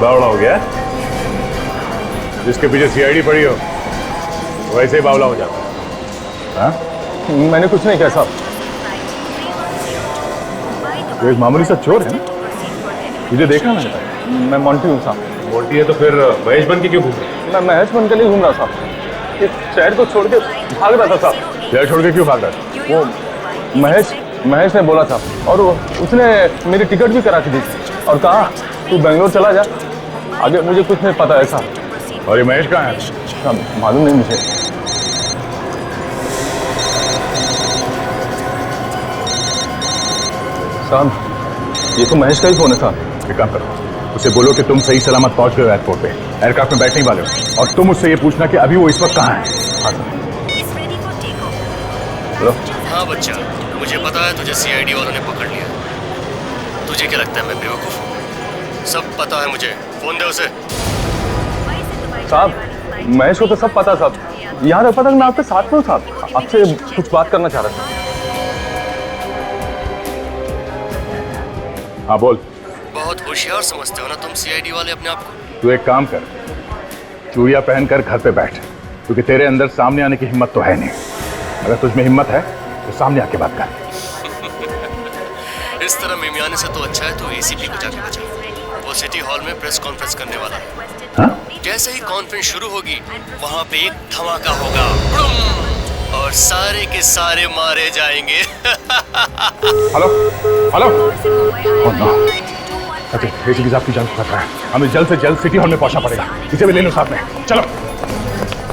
बावड़ा हो गया? जिसके पीछे सीआईडी पड़ी हो वैसे ही बावला हो जाता। हाँ? मैंने कुछ नहीं किया साहब। वो एक मामूली सा चोर है ना? तुझे देखा मैंने? मैं मोंटी हूँ साहब। मोटी है तो फिर महेश बन के क्यों घूम रहा? मैं महेश बन के लिए घूम रहा साहब। इस शहर को छोड़ के भाग रहा था साहब। शहर छोड़ के क्यों भाग रहा था? वो महेश ने बोला था और उसने मेरी टिकट भी करा के दी और कहा तू बेंगलोर चला जा। आगे मुझे कुछ नहीं पता है साहब। और ये महेश कहाँ है? मालूम नहीं मुझे। साहब, ये तो महेश का ही फोन है साहब। एक काम करो, उसे बोलो कि तुम सही सलामत पहुंच गए एयरपोर्ट पे, एयरक्राफ्ट में बैठने वाले हो, और तुम उससे ये पूछना कि अभी वो इस वक्त कहाँ है। हाँ हाँ बच्चा, मुझे पता है तुझे सीआईडी वालों ने पकड़ लिया। तुझे क्या लगता है मैं बेवकूफ हूँ? सब पता है मुझे। फोन दे उसे। साहब, महेश को तो सब पता साहब। यहाँ तक पता मैं आपके साथ में हूँ साहब। आपसे कुछ बात करना चाह रहा था। हाँ बोल। बहुत होशियार समझते हो ना तुम सीआईडी वाले अपने आप को। तू एक काम कर, चूड़िया पहनकर घर पे बैठ, क्योंकि तेरे अंदर सामने आने की हिम्मत तो है नहीं। अगर तुझमें हिम्मत है तो सामने आके बात कर। इस तरह मिमियाने से तो अच्छा है तो एसीपी को जाके बचा। वो सिटी हॉल में प्रेस कॉन्फ्रेंस करने वाला है। हाँ? जैसे ही कॉन्फ्रेंस शुरू होगी वहां पे एक धमाका होगा, बुड़ुम, और सारे के सारे मारे जाएंगे। हेलो हेलो, एसीपी साहब की जान खतरा है, हमें जल्द से जल्द सिटी हॉल में पहुंचना पड़ेगा। इसे भी ले लो साथ में, चलो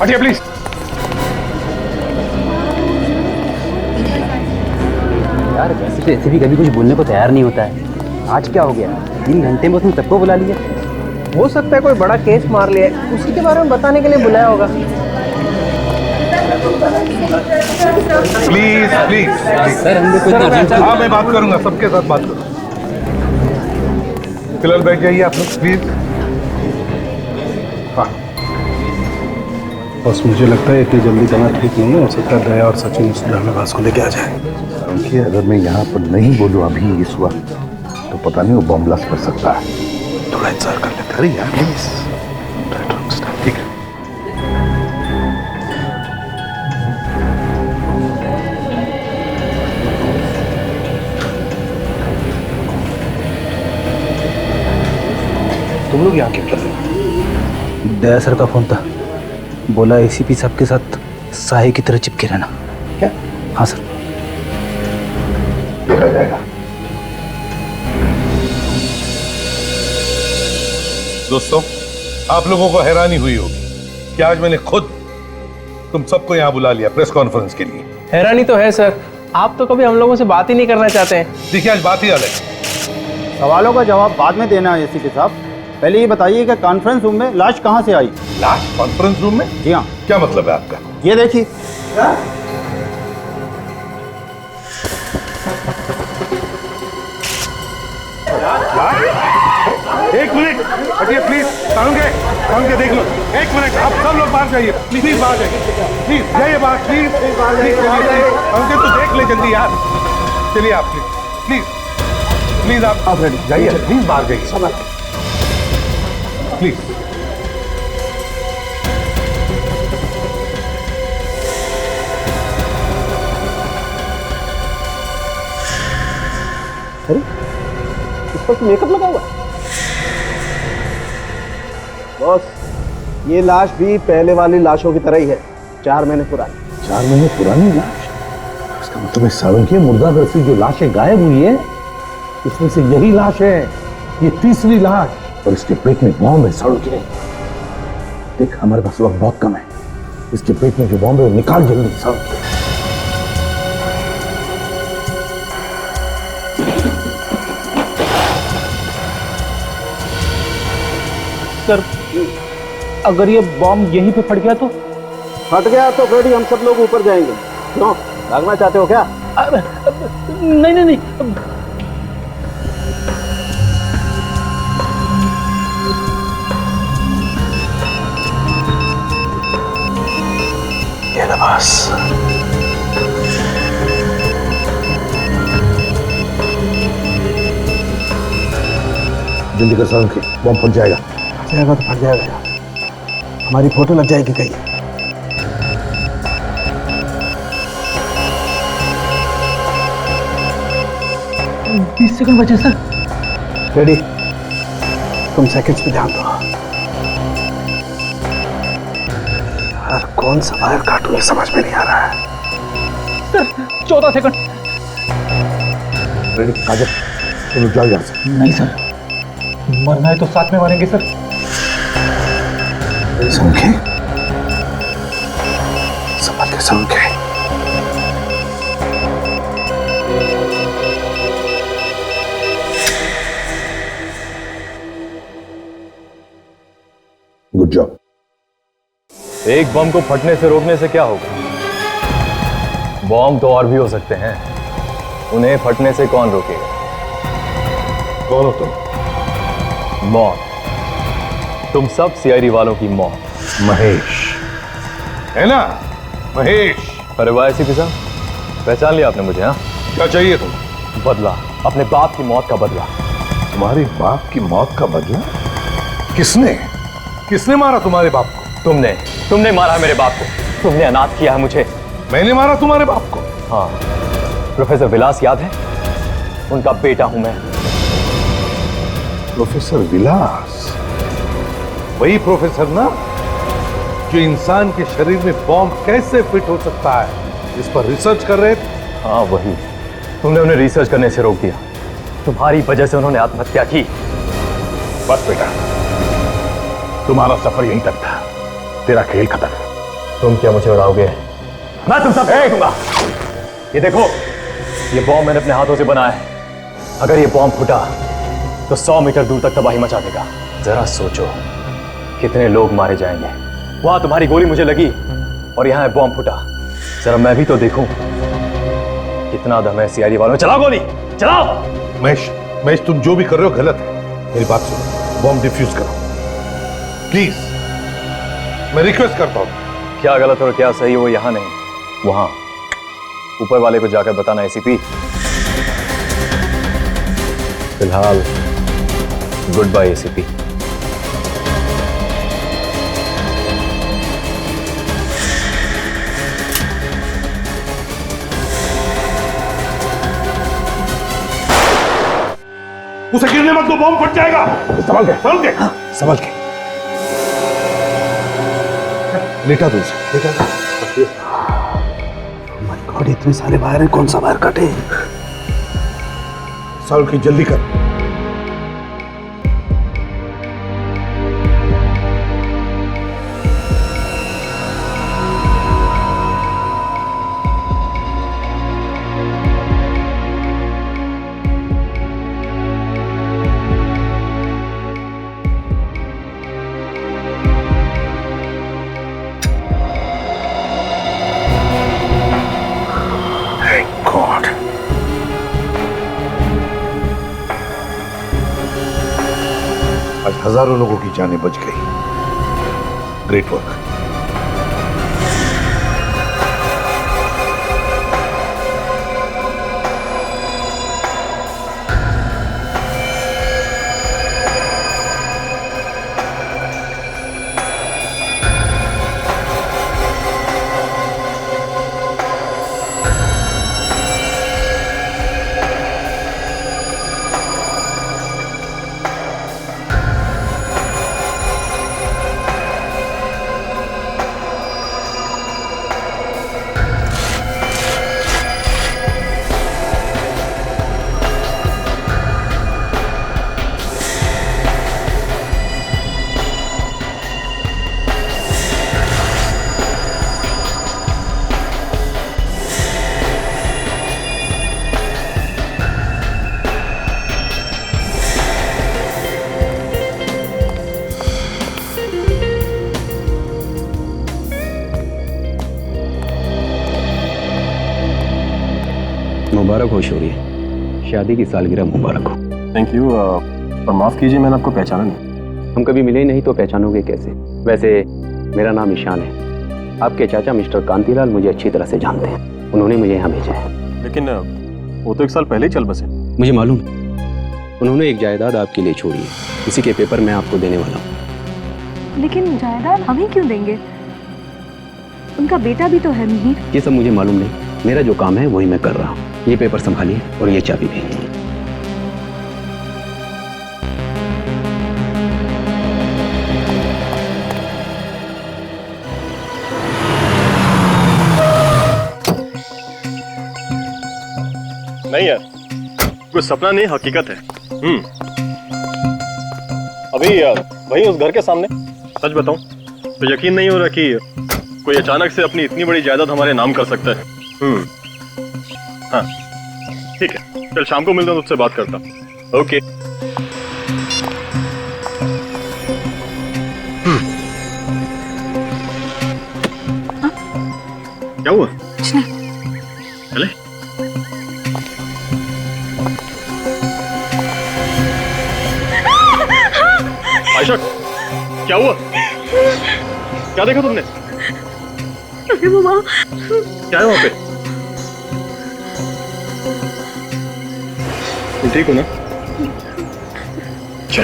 हटिए प्लीज। यार वैसे तो एसीपी कभी कुछ बोलने को तैयार नहीं होता है, आज क्या हो गया? 3 घंटे में उसने सबको बुला लिया। हो सकता है कोई बड़ा केस मार लिया, उसी के बारे में बताने के लिए बुलाया होगा। प्लीज प्लीज सर हम लोग हाँ मैं बात करूंगा, सबके साथ बात करूंगा। फिलहाल बैठ जाइए आप लोग प्लीज। हाँ बस मुझे लगता है इतनी जल्दी जाना ठीक नहीं है, हो सकता है दया और सचिन उस धर्मेवास को लेके आ जाए। देखिए अगर मैं यहाँ पर नहीं बोलूँ अभी इस वक्त तो पता नहीं वो बम ब्लास्ट कर सकता है। थोड़ा इंतजार कर लेते। अरे यार प्लीज, ठीक है। तुम लोग यहाँ क्यों चल रहे हो? दया सर का फोन था, बोला एसीपी साहब के साथ साहे की तरह चिपके रहना। क्या? हाँ सर। देखा जाएगा। दोस्तों आप लोगों को हैरानी हुई होगी कि आज मैंने खुद तुम सबको यहाँ बुला लिया प्रेस कॉन्फ्रेंस के लिए। हैरानी तो है सर, आप तो कभी हम लोगों से बात ही नहीं करना चाहते हैं। देखिए आज बात ही अलग है। सवालों का जवाब बाद में देना है एसीपी साहब, पहले ये बताइए कि कॉन्फ्रेंस रूम में लाश कहाँ से आई? लाश कॉन्फ्रेंस रूम में? जी हाँ। क्या मतलब है आपका? ये देखिए। एक मिनट हटिए प्लीज, साउंड के देख लो। एक मिनट आप सब लोग बाहर जाइए प्लीज, बाहर जाइए प्लीज, जाइए बाहर प्लीज साउंड के, तो देख ले जल्दी यार। चलिए आप प्लीज प्लीज आप रेडी जाइए प्लीज, बाहर जाइए प्लीज। अरे इस पर मेकअप लगा हुआ है। बॉस ये लाश भी पहले वाली लाशों की तरह ही है, 4 महीने पुरानी। 4 महीने पुरानी लाश? इसका मतलब है सावन की मुर्दाघर से जो लाशें गायब हुई है इसमें से यही लाश है, ये तीसरी लाश। और इसके पेट में बॉम्ब है सड़ के। देख हमारे पास वक्त बहुत कम है, इसके पेट में जो बॉम्ब है वो निकाल जल्दी सड़ के। सर अगर ये बॉम्ब यहीं पे फट गया तो? फट गया तो रेडी हम सब लोग ऊपर जाएंगे। क्यों भागना चाहते हो क्या? नहीं नहीं नहीं। ये नवाज जल्दी कर सावन की, बॉम्ब फट जाएगा। जाएगा तो फट जाएगा यार, हमारी फोटो लग जाएगी कहीं। अब 20 सेकंड बचे सर। रेडी, तुम सेकंड्स पे ध्यान दो। यार कौन सा वायर काटूं ये समझ में नहीं आ रहा है। Sir 14 second. रेडी काजल, तुम जाओ यहाँ से। नहीं सर, मरना है तो साथ में मरेंगे सर। संख्या समझ के संख्या गुड जॉब। एक बम को फटने से रोकने से क्या होगा? बम तो और भी हो सकते हैं, उन्हें फटने से कौन रोकेगा? कौन हो तुम? मौत। तुम सब सीआईडी वालों की मौत। महेश है ना? महेश। अरे वाह एसीपी साहब, पहचान लिया आपने मुझे? हाँ, क्या चाहिए तुम? बदला, अपने बाप की मौत का बदला। तुम्हारे बाप की मौत का बदला? किसने किसने मारा तुम्हारे बाप को? तुमने मारा मेरे बाप को, तुमने अनाथ किया है मुझे। मैंने मारा तुम्हारे बाप को? हाँ, प्रोफेसर विलास याद है? उनका बेटा हूं मैं। प्रोफेसर विलास? वही प्रोफेसर ना जो इंसान के शरीर में बॉम्ब कैसे फिट हो सकता है इस पर रिसर्च कर रहे थे। हाँ वही, तुमने उन्हें रिसर्च करने से रोक दिया। तुम्हारी वजह से उन्होंने आत्महत्या की। बस बेटा, तुम्हारा सफर यहीं तक था, तेरा खेल खत्म। तुम क्या मुझे उड़ाओगे? मैं तुम सब दूंगा। ये देखो, ये बॉम्ब मैंने अपने हाथों से बनाया है। अगर ये बॉम्ब फूटा तो 100 मीटर दूर तक तबाही मचा देगा। जरा सोचो कितने लोग मारे जाएंगे। वहां तुम्हारी गोली मुझे लगी और यहाँ बॉम्ब फूटा। जरा मैं भी तो देखूं कितना दम है सीआईडी वालों में। चलाओ गोली, चलाओ। महेश, तुम जो भी कर रहे हो गलत है। मेरी बात सुनो, बॉम्ब डिफ्यूज करो प्लीज, मैं रिक्वेस्ट करता हूं। क्या गलत और क्या सही वो यहाँ नहीं, वहां ऊपर वाले को जाकर बताना। एसीपी, फिलहाल गुड बाय एसीपी। उसे गिरने मत दो, बॉम्ब फट जाएगा। संभल के, संभल के, संभल के। लेटा दो उसे, लेटा दो। माय गॉड, इतने सारे वायर हैं, कौन सा वायर कटे? संभल के, जल्दी कर। आज हजारों लोगों की जानें बच गई। Great work. मुबारक हो शौर्य, शादी की सालगिरह मुबारक हो। Thank you. और माफ कीजिए, मैंने आपको पहचाना नहीं। हम कभी मिले नहीं तो पहचानोगे कैसे? वैसे मेरा नाम ईशान है। आपके चाचा मिस्टर कांतीलाल मुझे अच्छी तरह से जानते हैं, उन्होंने मुझे यहाँ भेजा है। लेकिन वो तो 1 साल पहले ही चल बसे। मुझे मालूम, उन्होंने एक जायदाद आपके लिए छोड़ी है, इसी के पेपर मैं आपको देने वाला हूँ। लेकिन जायदाद हमें क्यों देंगे? उनका बेटा भी तो है मिहिर। ये सब मुझे मालूम नहीं, मेरा जो काम है वही मैं कर रहा हूँ। ये पेपर संभालिए और ये चाबी भी। नहीं यार, कोई सपना नहीं, हकीकत है। अभी वही उस घर के सामने, सच बताऊं तो यकीन नहीं हो रहा कि कोई अचानक से अपनी इतनी बड़ी जायदाद हमारे नाम कर सकता है। हाँ ठीक है, कल शाम को मिलता हूँ, तुझसे बात करता हूँ। ओके। क्या हुआ? कुछ नहीं। चले। आयशा, क्या हुआ? क्या देखा तुमने? अरे वो वहाँ। क्या है वहाँ पे? तुम ठीक हो ना? चल।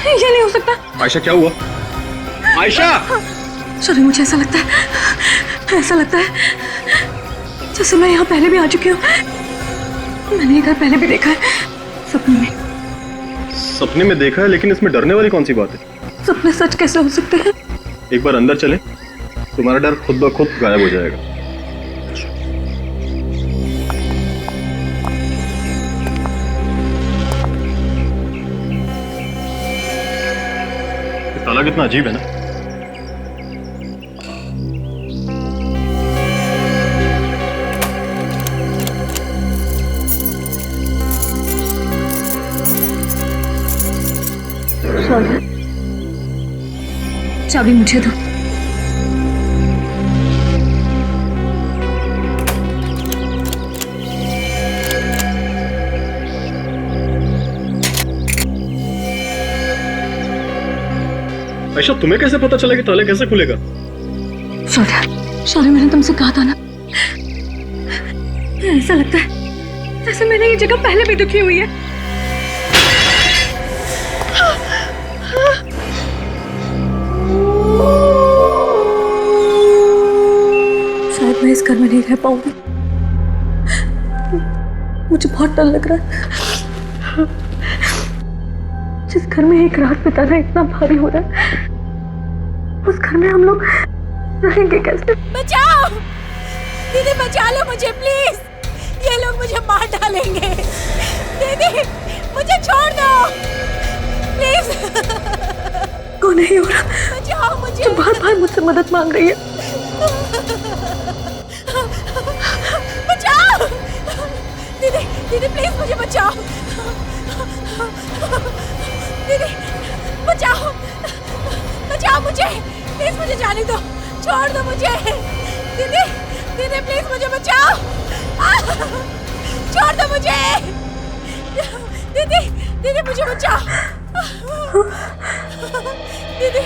ये नहीं हो सकता। आयशा क्या हुआ? आयशा! सॉरी, मुझे ऐसा लगता है जैसे मैं यहाँ पहले भी आ चुकी हूँ। मैंने ये घर पहले भी देखा है, सपने में। सपने में देखा है, लेकिन इसमें डरने वाली कौन सी बात है? सपने सच कैसे हो सकते हैं? एक बार अंदर चले, तुम्हारा डर खुद ब खुद गायब हो जाएगा। ताला कितना अजीब है ना। चाबी मुझे दो। आयशा, तुम्हें कैसे पता चला कि ताला कैसे खुलेगा? शौर्य, मैंने तुमसे कहा था ना, ऐसा लगता है जैसे मैंने ये जगह पहले भी दुखी हुई है। शायद मैं इस घर में नहीं रह पाऊंगी, मुझे बहुत डर लग रहा है। जिस घर में एक रात बिताना इतना भारी हो रहा है, उस घर में हम लोग रहेंगे कैसे? बचाओ दीदी, बचा लो मुझे प्लीज, ये लोग मुझे मार डालेंगे। दीदी मुझे छोड़ दो प्लीज। कौन नहीं हो रहा? बचाओ मुझे। जो बार बार मुझसे मदद मांग रही है। बचाओ दीदी, दीदी प्लीज मुझे बचाओ। दीदी बचाओ, बचाओ मुझे प्लीज, मुझे जाने दो, छोड़ दो मुझे। दीदी, दीदी प्लीज मुझे बचाओ, छोड़ दो मुझे। दीदी, दीदी मुझे बचाओ। दीदी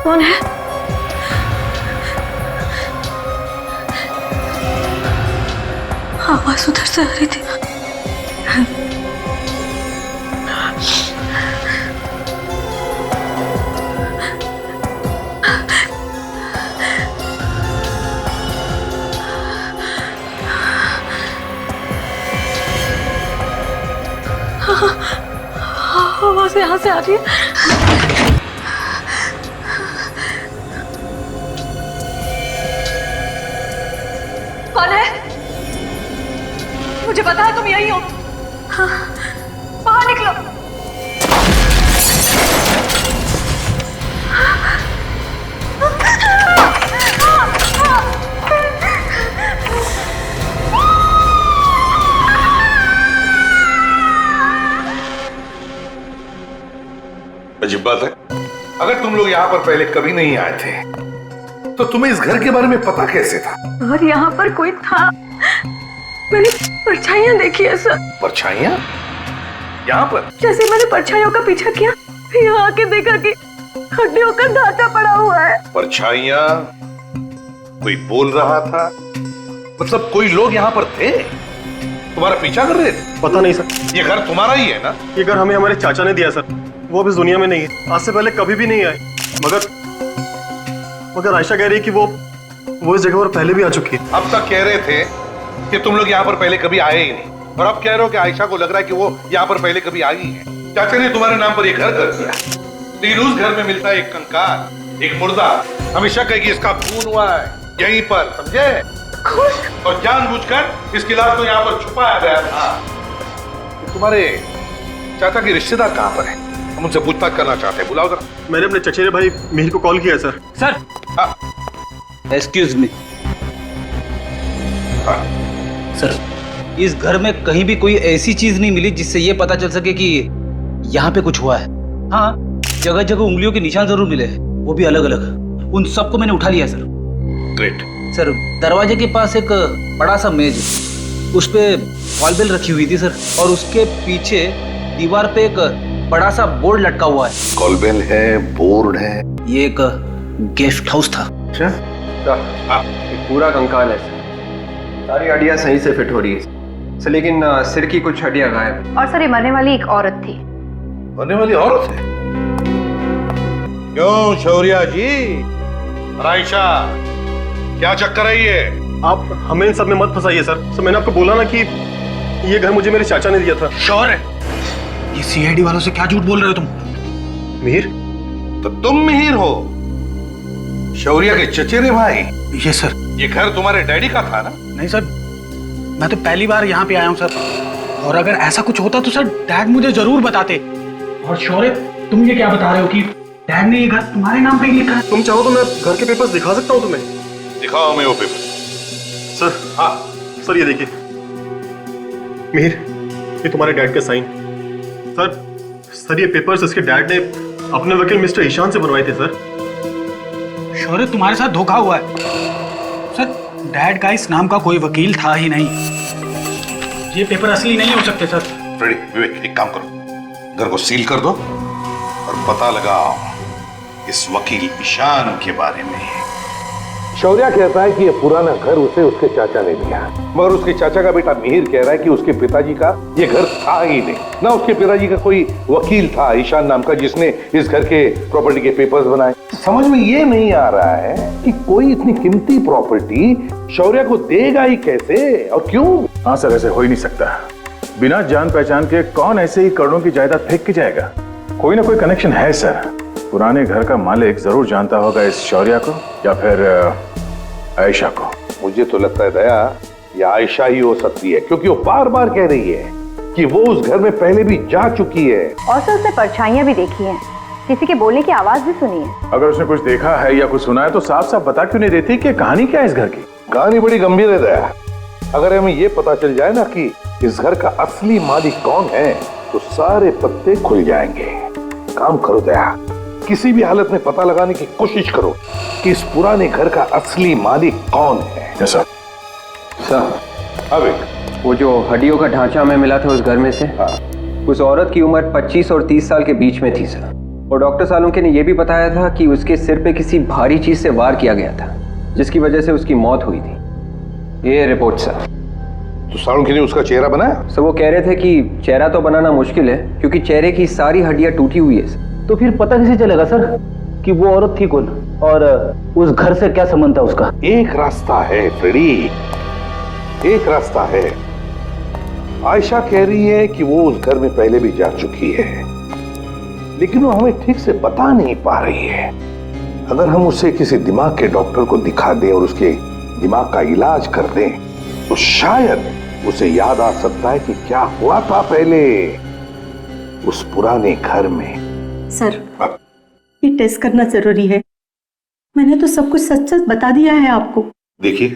कौन है? आवाज उधर से आ रही थी। आवाज यहाँ से आ रही है। कौन है? मुझे पता है तुम यही हो। हाँ, बाहर निकलो। अजीब बात है, अगर तुम लोग यहाँ पर पहले कभी नहीं आए थे तो तुम्हें इस घर के बारे में पता कैसे था? और यहाँ पर कोई था, मैंने परछाइयाँ देखी है सर। परछाइयाँ? यहाँ पर? जैसे मैंने परछाइयों का पीछा किया, यहाँ आके देखा कि हड्डियों का ढांचा पड़ा हुआ है। परछाइयाँ? कोई बोल रहा था? मतलब कोई लोग यहाँ पर थे, तुम्हारा पीछा कर रहे थे? पता नहीं सर। ये घर तुम्हारा ही है ना? ये घर हमें हमारे चाचा ने दिया सर, वो अब इस दुनिया में नहीं है, आज से पहले कभी भी नहीं आए। मगर आयशा कह रही है कि वो इस जगह पर पहले भी आ चुकी है। अब तक कह रहे थे कि तुम लोग यहाँ पर पहले कभी आए ही नहीं, और अब कह रहे हो कि आयशा को लग रहा है कि वो यहाँ पर पहले कभी आई है। चाचा ने तुम्हारे नाम पर ये घर कर दिया, लेकिन उस घर में मिलता है एक कंकाल, एक मुर्दा। हमेशा कहेगी इसका खून हुआ है यहीं पर, समझे? और जानबूझकर इसकी लाश को यहाँ पर छुपाया गया था। तुम्हारे चाचा के रिश्तेदार कहाँ पर है? हम उनसे पूछताछ करना चाहते हैं, बुलाओ जरा। मैंने अपने चचेरे भाई मिहिर को कॉल किया sir. Sir excuse me sir, इस घर में कहीं भी कोई ऐसी चीज नहीं मिली जिससे ये पता चल सके कि यहाँ पे कुछ हुआ है। हाँ, जगह जगह उंगलियों के निशान जरूर मिले हैं, वो भी अलग अलग। उन सबको मैंने उठा लिया सर। ग्रेट। सर, दरवाजे के पास एक बड़ा सा मेज, उस पे वॉल बेल रखी हुई थी सर, और उसके पीछे दीवार पे एक बड़ा सा बोर्ड लटका हुआ है। कॉल बेल है, बोर्ड है। ये एक गेस्ट हाउस था। अच्छा, एक पूरा कंकाल है सर, सारी हड्डियां सही से फिट हो रही है सर, लेकिन सिर की कुछ हड्डियां गायब है। और सर, ये मरने वाली एक औरत थी, होने वाली औरत है। क्यों शौर्या जी, आयशा, क्या चक्कर है ये? आप हमें इन सब में मत फंसाइए सर। मैंने आपको बोला ना कि ये घर मुझे मेरे चाचा ने दिया था। श्योर है? ये सीआईडी वालों से क्या झूठ बोल रहे हो तुम? मिहिर? तो तुम मिहिर हो, शौर्या के चचेरे भाई? ये सर। ये घर तुम्हारे डैडी का था ना? नहीं सर, मैं तो पहली बार यहाँ पे आया हूँ सर। और अगर ऐसा कुछ होता तो सर डैड मुझे जरूर बताते। और शौर्य, तुम ये क्या बता रहे हो कि डैड ने ये घर तुम्हारे नाम पे ही लिखा है? तुम चाहो तो मैं घर के पेपर्स दिखा सकता हूँ तुम्हें। दिखाओ हमें वो पेपर। सर, हाँ सर, ये देखिए मिहिर, ये तुम्हारे डैड का साइन। सर ये पेपर्स इसके डैड ने अपने वकील मिस्टर ईशान से बनवाए थे सर। शौर्य, तुम्हारे साथ धोखा हुआ है सर। डैड का इस नाम का कोई वकील था ही नहीं। ये पेपर असली नहीं हो सकते सर। फ्रेडी, विवेक, एक काम करो, घर को सील कर दो और पता लगाओ इस वकील ईशान के बारे में। शौर्या कहता है कि ये पुराना घर उसे उसके चाचा ने दिया, मगर उसके चाचा का बेटा मिहिर कह रहा है कि उसके पिताजी का ये घर था ही नहीं, ना उसके पिताजी का कोई वकील था ईशान नाम का जिसने इस घर के प्रॉपर्टी के पेपर्स बनाए। समझ में ये नहीं आ रहा है कि कोई इतनी कीमती प्रॉपर्टी शौर्या को देगा ही कैसे और क्यों? हाँ सर, ऐसे हो ही नहीं सकता। बिना जान पहचान के कौन ऐसे ही करोड़ों की जायदाद फेंक के जाएगा? कोई ना कोई कनेक्शन है सर। पुराने घर का मालिक जरूर जानता होगा इस शौर्या को या फिर आयशा को। मुझे तो लगता है दया, ये आयशा ही हो सकती है, क्योंकि वो बार बार कह रही है कि वो उस घर में पहले भी जा चुकी है और सर उसने परछाइयां भी देखी हैं, किसी के बोलने की आवाज भी सुनी है। अगर उसने कुछ देखा है या कुछ सुना है तो साफ साफ बता क्यों नहीं देती कि कहानी क्या है इस घर की? कहानी बड़ी गंभीर है दया। अगर हमें ये पता चल जाए ना कि इस घर का असली मालिक कौन है तो सारे पत्ते खुल जाएंगे। काम करो दया, किसी भी हालत में पता लगाने की कोशिश करो कि इस पुराने घर का असली मालिक कौन है। सर, वो जो हड्डियों का ढांचा में मिला था उस घर में से, उस औरत की उम्र 25 और 30 साल के बीच में थी सर। और डॉक्टर सालुंके ने यह भी बताया था कि उसके सिर पे किसी भारी चीज से वार किया गया था जिसकी वजह से उसकी मौत हुई थी। ये रिपोर्ट सर। तो सालुंके ने उसका चेहरा बनाया? सर वो कह रहे थे कि चेहरा तो बनाना मुश्किल है क्योंकि चेहरे की सारी हड्डियां टूटी हुई है। तो फिर पता कैसे चलेगा सर कि वो औरत थी कौन और उस घर से क्या संबंध था उसका? एक रास्ता है फ्रेडी, एक रास्ता है। आयशा कह रही है कि वो उस घर में पहले भी जा चुकी है, लेकिन वो हमें ठीक से बता नहीं पा रही है। अगर हम उसे किसी दिमाग के डॉक्टर को दिखा दें और उसके दिमाग का इलाज कर दें तो शायद उसे याद आ सकता है कि क्या हुआ था पहले उस पुराने घर में। सर, ये टेस्ट करना जरूरी है। मैंने तो सब कुछ सच सच बता दिया है आपको। देखिए,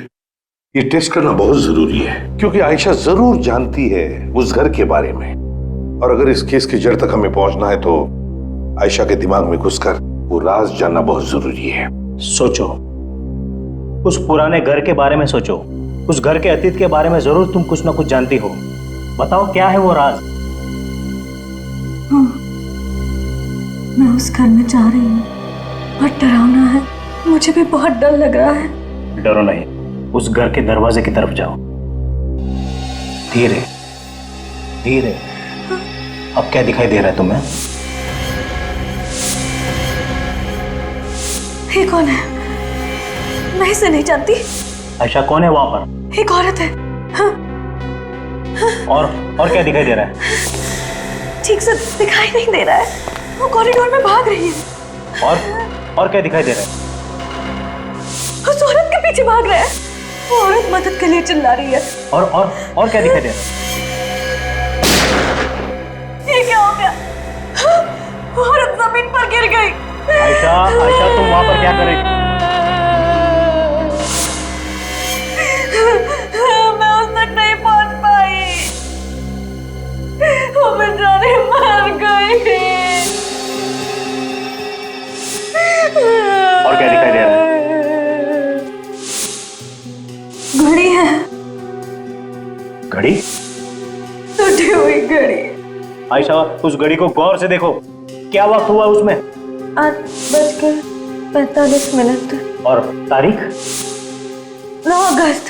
ये टेस्ट करना बहुत जरूरी है क्योंकि आयशा जरूर जानती है उस घर के बारे में, और अगर इस केस की जड़ तक हमें पहुंचना है तो आयशा के दिमाग में घुसकर वो राज जानना बहुत जरूरी है। सोचो, उस पुराने घर के बारे में सोचो, उस घर के अतीत के बारे में जरूर तुम कुछ ना कुछ जानती हो। बताओ क्या है वो राज? हाँ, मैं उस घर में जा रही हूँ, बहुत डरावना है, मुझे भी बहुत डर लग रहा है। डरो नहीं, उस घर के दरवाजे की तरफ जाओ। धीरे धीरे। अब क्या दिखाई दे रहा है तुम्हें? ये कौन है? मैं इसे नहीं जानती। आयशा कौन है वहां पर? एक औरत है। हाँ। और क्या दिखाई दे रहा है? ठीक से दिखाई नहीं दे रहा है, वो कॉरिडोर में भाग रही है। और क्या दिखाई दे रहा है? उस औरत के पीछे भाग रहा है, वो औरत मदद के लिए चिल्ला रही है। और क्या दिखाई दे रहा है? ये क्या हो गया? वो औरत जमीन पर गिर गई। आयशा, तुम वहां पर क्या कर रही थी? मैं उस तक नहीं पहुंच पाई, वो बेचारी मर गई। और क्या दिखाई दे रहा है? घड़ी है। घड़ी? टूटी हुई घड़ी। आयशा, उस घड़ी को गौर से देखो, क्या वक्त हुआ उसमें? 8:45। और तारीख? 9 अगस्त।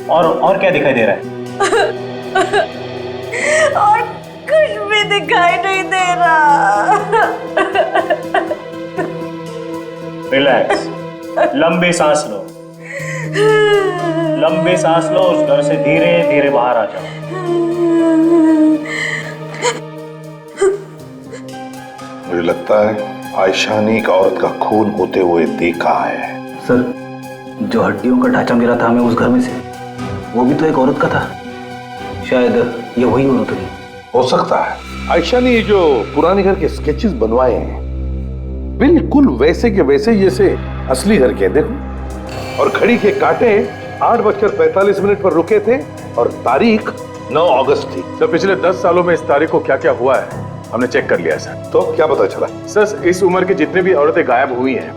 और क्या दिखाई दे रहा है? और रिलैक्स, लंबी सांस लो, लंबी सांस लो, उस घर से धीरे धीरे बाहर आ जाओ। मुझे लगता है आयशा ने एक औरत का खून होते हुए देखा है। सर, जो हड्डियों का ढांचा मिला था हमें उस घर में से, वो भी तो एक औरत का था। शायद ये वही औरत होगी। हो सकता है आयशा ने ये जो पुराने घर के स्केचेस बनवाए हैं बिल्कुल वैसे के वैसे जैसे असली घर के। देखो, और घड़ी के कांटे 8:45 पर रुके थे और तारीख 9 अगस्त थी। सर, पिछले 10 सालों में इस तारीख को क्या क्या हुआ है हमने चेक कर लिया सर। तो क्या पता चला? सर, इस उम्र की जितनी भी औरतें गायब हुई हैं,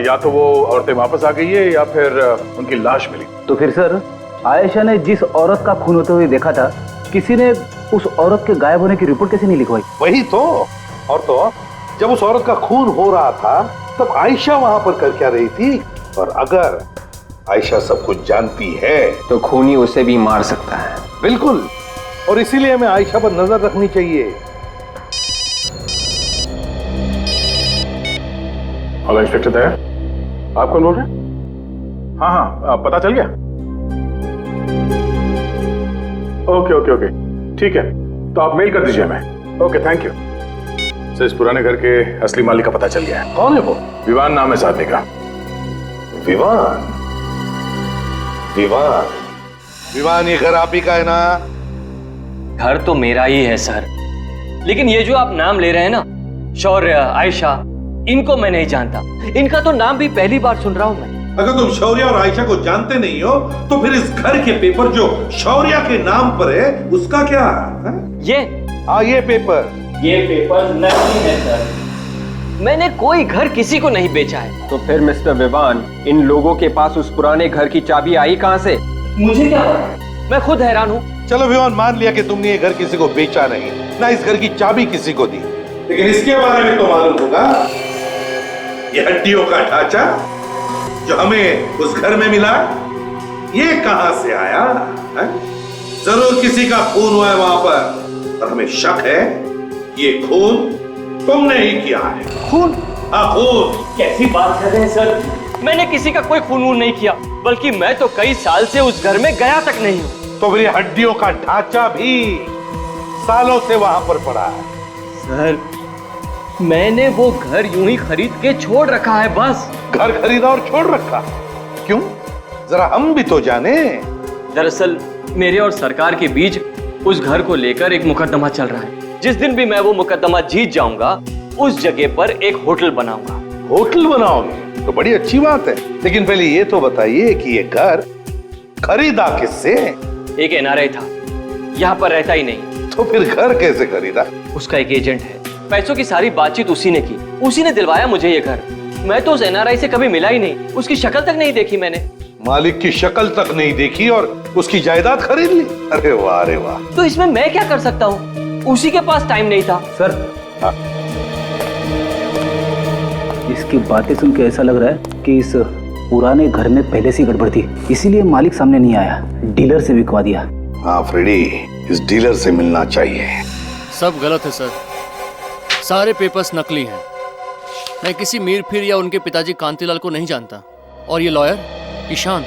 या तो वो औरतें वापस आ गई है या फिर उनकी लाश मिली। तो फिर सर, आयशा ने जिस औरत का खून होते हुए देखा था, किसी ने उस औरत के गायब होने की रिपोर्ट कैसे नहीं लिखवाई? वही तो। और तो जब उस औरत का खून हो रहा था तब आयशा वहां पर कर क्या रही थी? और अगर आयशा सब कुछ जानती है तो खूनी उसे भी मार सकता है। बिल्कुल, और इसीलिए हमें आयशा पर नजर रखनी चाहिए। हेलो इंस्पेक्टर दया, आप कौन बोल रहे हैं? हाँ, पता चल गया। ओके ओके ओके, ठीक है, तो आप मेल कर दीजिए हमें। Okay, thank you. सर, इस पुराने घर के असली मालिक का पता चल गया है। कौन है वो? विवान नाम है इस आदमी का। विवान? विवान? विवान, ये घर आप ही का है ना? घर तो मेरा ही है सर, लेकिन ये जो आप नाम ले रहे हैं ना, शौर्य, आयशा, इनको मैं नहीं जानता। इनका तो नाम भी पहली बार सुन रहा हूं मैं। अगर तुम शौर्य और आयशा को जानते नहीं हो तो फिर इस घर के पेपर जो शौर्य के नाम पर है उसका क्या है? ये पेपर नकली है सर। मैंने कोई घर किसी को नहीं बेचा है। तो फिर मिस्टर विवान, इन लोगों के पास उस पुराने घर की चाबी आई कहां से? मुझे क्या पता, मैं खुद हैरान हूँ। चलो विवान, मान लिया कि तुमने ये घर किसी को बेचा नहीं, ना इस घर की चाबी किसी को दी, लेकिन इसके बारे में तो मालूम होगा। ये हड्डियों का ढांचा जो हमें उस घर में मिला, ये कहां से आया है? जरूर किसी का खून हुआ है वहां पर, और हमें शक है ये खून तुमने ही किया है। खून? हाँ, खून। कैसी बात कर रहे हैं सर? मैंने किसी का कोई खून नहीं किया, बल्कि मैं तो कई साल से उस घर में गया तक नहीं हूँ। तो फिर ये हड्डियों का ढांचा भी सालों से वहां पर पड़ा है। सर, मैंने वो घर यूं ही खरीद के छोड़ रखा है बस। घर खरीदा और छोड़ रखा? क्यों? जरा हम भी तो जाने। दरअसल मेरे और सरकार के बीच उस घर को लेकर एक मुकदमा चल रहा है। जिस दिन भी मैं वो मुकदमा जीत जाऊंगा, उस जगह पर एक होटल बनाऊंगा। होटल बनाओगे? तो बड़ी अच्छी बात है, लेकिन पहले ये तो बताइए कि ये घर खरीदा किससे? एक एनआरआई था, यहाँ पर रहता ही नहीं। तो फिर घर कैसे खरीदा? उसका एक एजेंट है, पैसों की सारी बातचीत उसी ने की, उसी ने दिलवाया मुझे ये घर। मैं तो उस एनआरआई से कभी मिला ही नहीं, उसकी शक्ल तक नहीं देखी मैंने। मालिक की शक्ल तक नहीं देखी और उसकी जायदाद खरीद ली? अरे वाह, अरे वाह। तो इसमें मैं क्या कर सकता हूँ? उसी के पास टाइम नहीं था। सर, इसकी बातें सुन के ऐसा लग रहा है कि इस पुराने घर में पहले से गड़बड़ थी, इसीलिए मालिक सामने नहीं आया, डीलर से बिकवा दिया। हाँ फ्रेडी, इस डीलर से मिलना चाहिए। सब गलत है सर, सारे पेपर्स नकली हैं। मैं किसी मीर फिर या उनके पिताजी कांतिलाल को नहीं जानता। और ये लॉयर ईशान,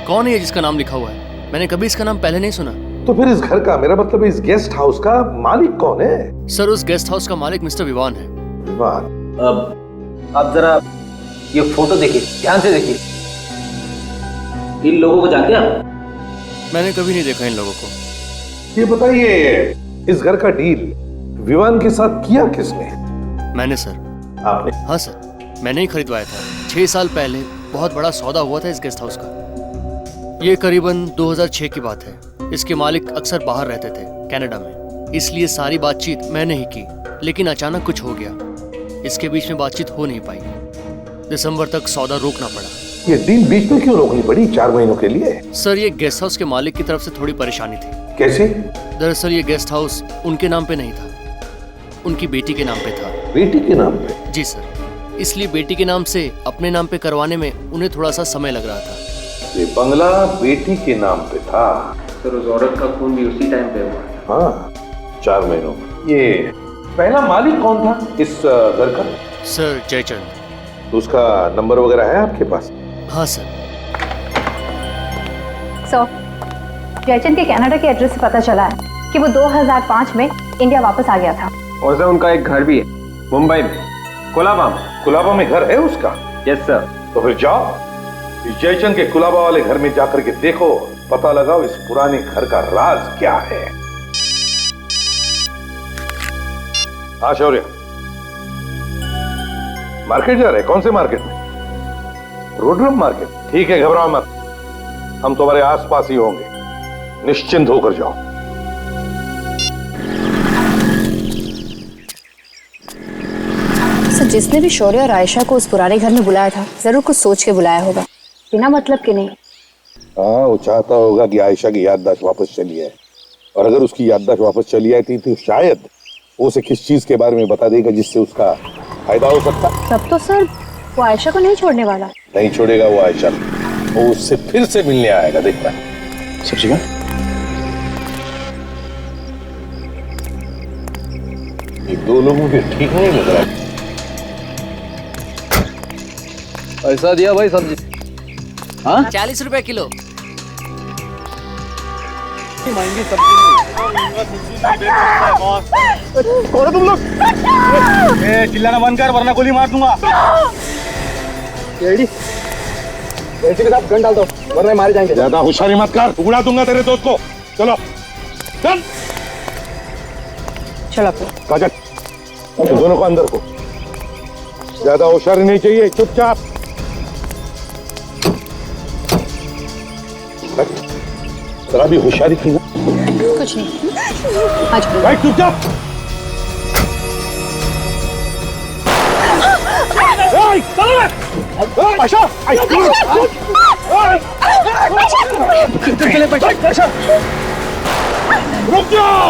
कौन है ये जिसका नाम लिखा हुआ है? मैंने कभी इसका नाम पहले नहीं सुना। तो फिर इस घर का, मेरा मतलब इस गेस्ट हाउस का मालिक कौन है? सर, उस गेस्ट हाउस का मालिक मिस्टर विवान है। विवान? अब आप जरा ये फोटो देखिए, ध्यान से देखिए। इन लोगों को जानते हैं आप? मैंने कभी नहीं देखा इन लोगों को। ये बताइए, इस घर का डील विवान के साथ किया किसने? मैंने सर। आपने? हाँ सर, मैंने ही खरीदवाया था। 6 साल पहले बहुत बड़ा सौदा हुआ था इस गेस्ट हाउस का। ये करीबन 2006 की बात है। इसके मालिक अक्सर बाहर रहते थे, कनाडा में, इसलिए सारी बातचीत मैंने ही की। लेकिन अचानक कुछ हो गया, इसके बीच में बातचीत हो नहीं पाई। दिसंबर तक सौदा रोकना पड़ा। ये डील बीच में क्यों रोकनी पड़ी 4 महीनों के लिए? सर, ये गेस्ट हाउस के मालिक की तरफ से थोड़ी परेशानी थी। कैसे? दरअसल ये गेस्ट हाउस उनके नाम पे नहीं था, उनकी बेटी के नाम पे था। बेटी के नाम पे? जी सर, इसलिए बेटी के नाम से अपने नाम पे करवाने में उन्हें थोड़ा सा समय लग रहा था। ये बंगला बेटी के नाम पे था? सर, उस औरत का खून भी उसी टाइम पे हुआ। हाँ, 4 महीनों। ये पहला मालिक कौन था इस घर का? सर, जयचंद। तो उसका नंबर वगैरह है आपके पास? हाँ सर। जयचंद के कनाडा के एड्रेस से पता चला है कि वो 2005 में इंडिया वापस आ गया था। और सर उनका एक घर भी है मुंबई में, कुलाबा में। कुलाबा में घर है उसका? Yes sir. तो फिर जाओ इस जयचंद के कुलाबा वाले घर में जाकर के देखो, पता लगाओ इस पुराने घर का राज क्या है। हाँ शौर्य, मार्केट जा रहे? कौन से मार्केट में? रोडरम मार्केट? ठीक है, घबराओ मत, हम तुम्हारे आसपास ही होंगे, निश्चिंत होकर जाओ। सर, जिसने भी शौर्य और आयशा को उस पुराने घर में बुलाया था जरूर कुछ सोच के बुलाया होगा, बिना मतलब के नहीं। हाँ, वो चाहता होगा कि आयशा की याददाश्त वापस चली आए, और अगर उसकी याददाश्त वापस चली आई थी तो शायद वो उसे किस चीज के बारे में बता देगा जिससे उसका फायदा हो सकता। तब तो सर वो आयशा को नहीं छोड़ने वाला। नहीं छोड़ेगा वो आयशा, वो उससे फिर से मिलने आएगा, देखना। सब्जी का ये दो लोगों के ठीक नहीं लग रहा। पैसा दिया भाई सब्जी? हाँ, 40 रुपए किलो। महंगी सब्जी कौन हो तुम लोग? चिल्लाना बंद कर वरना गोली मार दूंगा। रेडी के साथ गन डाल दो वरना मारे जाएंगे। ज्यादा होशियारी मत कर, उड़ा दूंगा तेरे दोस्त को। चलो चल चलो काजल, दोनों को अंदर को। ज्यादा होशियारी नहीं चाहिए, चुपचाप। जरा भी होशियारी की ना। कुछ नहीं, आज भाई चुपचाप। रुक जाओ,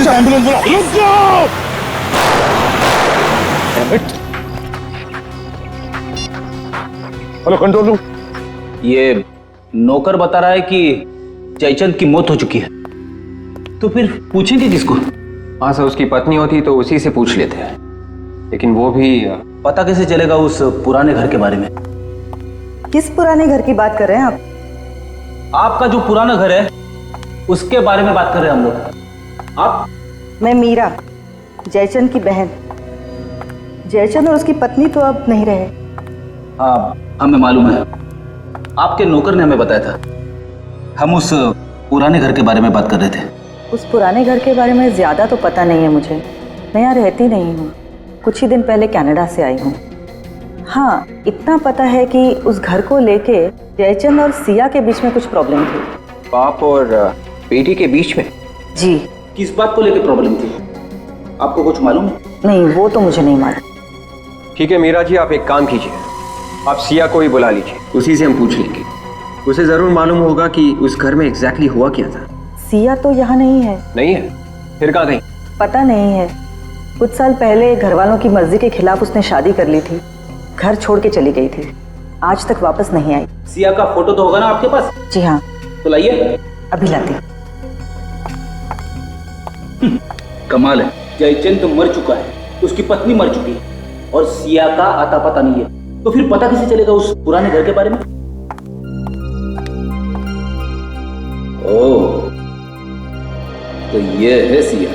एम्बुलेंस बुला, रुक जाओ। Hello control room. ये नौकर बता रहा है कि जयचंद की मौत हो चुकी है, तो फिर पूछेंगे किसको? हाँ सर, उसकी पत्नी होती तो उसी से पूछ लेते हैं, लेकिन वो भी पता कैसे चलेगा उस पुराने घर के बारे में? किस पुराने घर की बात कर रहे हैं आप? आपका जो पुराना घर है उसके बारे में बात कर रहे हैं हम लोग। आप? मैं मीरा, जयचंद की बहन। जयचंद और उसकी पत्नी तो अब नहीं रहे। हाँ, हमें मालूम है, आपके नौकर ने हमें बताया था। हम उस पुराने घर के बारे में बात कर रहे थे। उस पुराने घर के बारे में ज्यादा तो पता नहीं है मुझे, मैं यहाँ रहती नहीं हूँ, कुछ ही दिन पहले कनाडा से आई हूँ। हाँ, इतना पता है कि उस घर को लेके जयचंद और सिया के बीच में कुछ प्रॉब्लम थी। बाप और बेटी के बीच में? जी। किस बात को लेकर प्रॉब्लम थी, आपको कुछ मालूम है? नहीं, वो तो मुझे नहीं मालूम। ठीक है मीरा जी, आप एक काम कीजिए, आप सिया को ही बुला लीजिए, उसी से हम पूछ लेंगे। उसे जरूर मालूम होगा कि उस घर में एग्जैक्टली हुआ क्या था। सिया तो यहाँ नहीं है। नहीं है? फिर कहाँ गई? पता नहीं है, कुछ साल पहले घर वालों की मर्जी के खिलाफ उसने शादी कर ली थी, घर छोड़ के चली गई थी, आज तक वापस नहीं आई। सिया का फोटो तो होगा ना आपके पास? जी हाँ। तो लाइए। अभी लाती। कमाल है, जयचंद तो मर चुका है, उसकी पत्नी मर चुकी है और सिया का आता पता नहीं है, तो फिर पता कैसे चलेगा उस पुराने घर के बारे में? ओह, तो ये है सिया।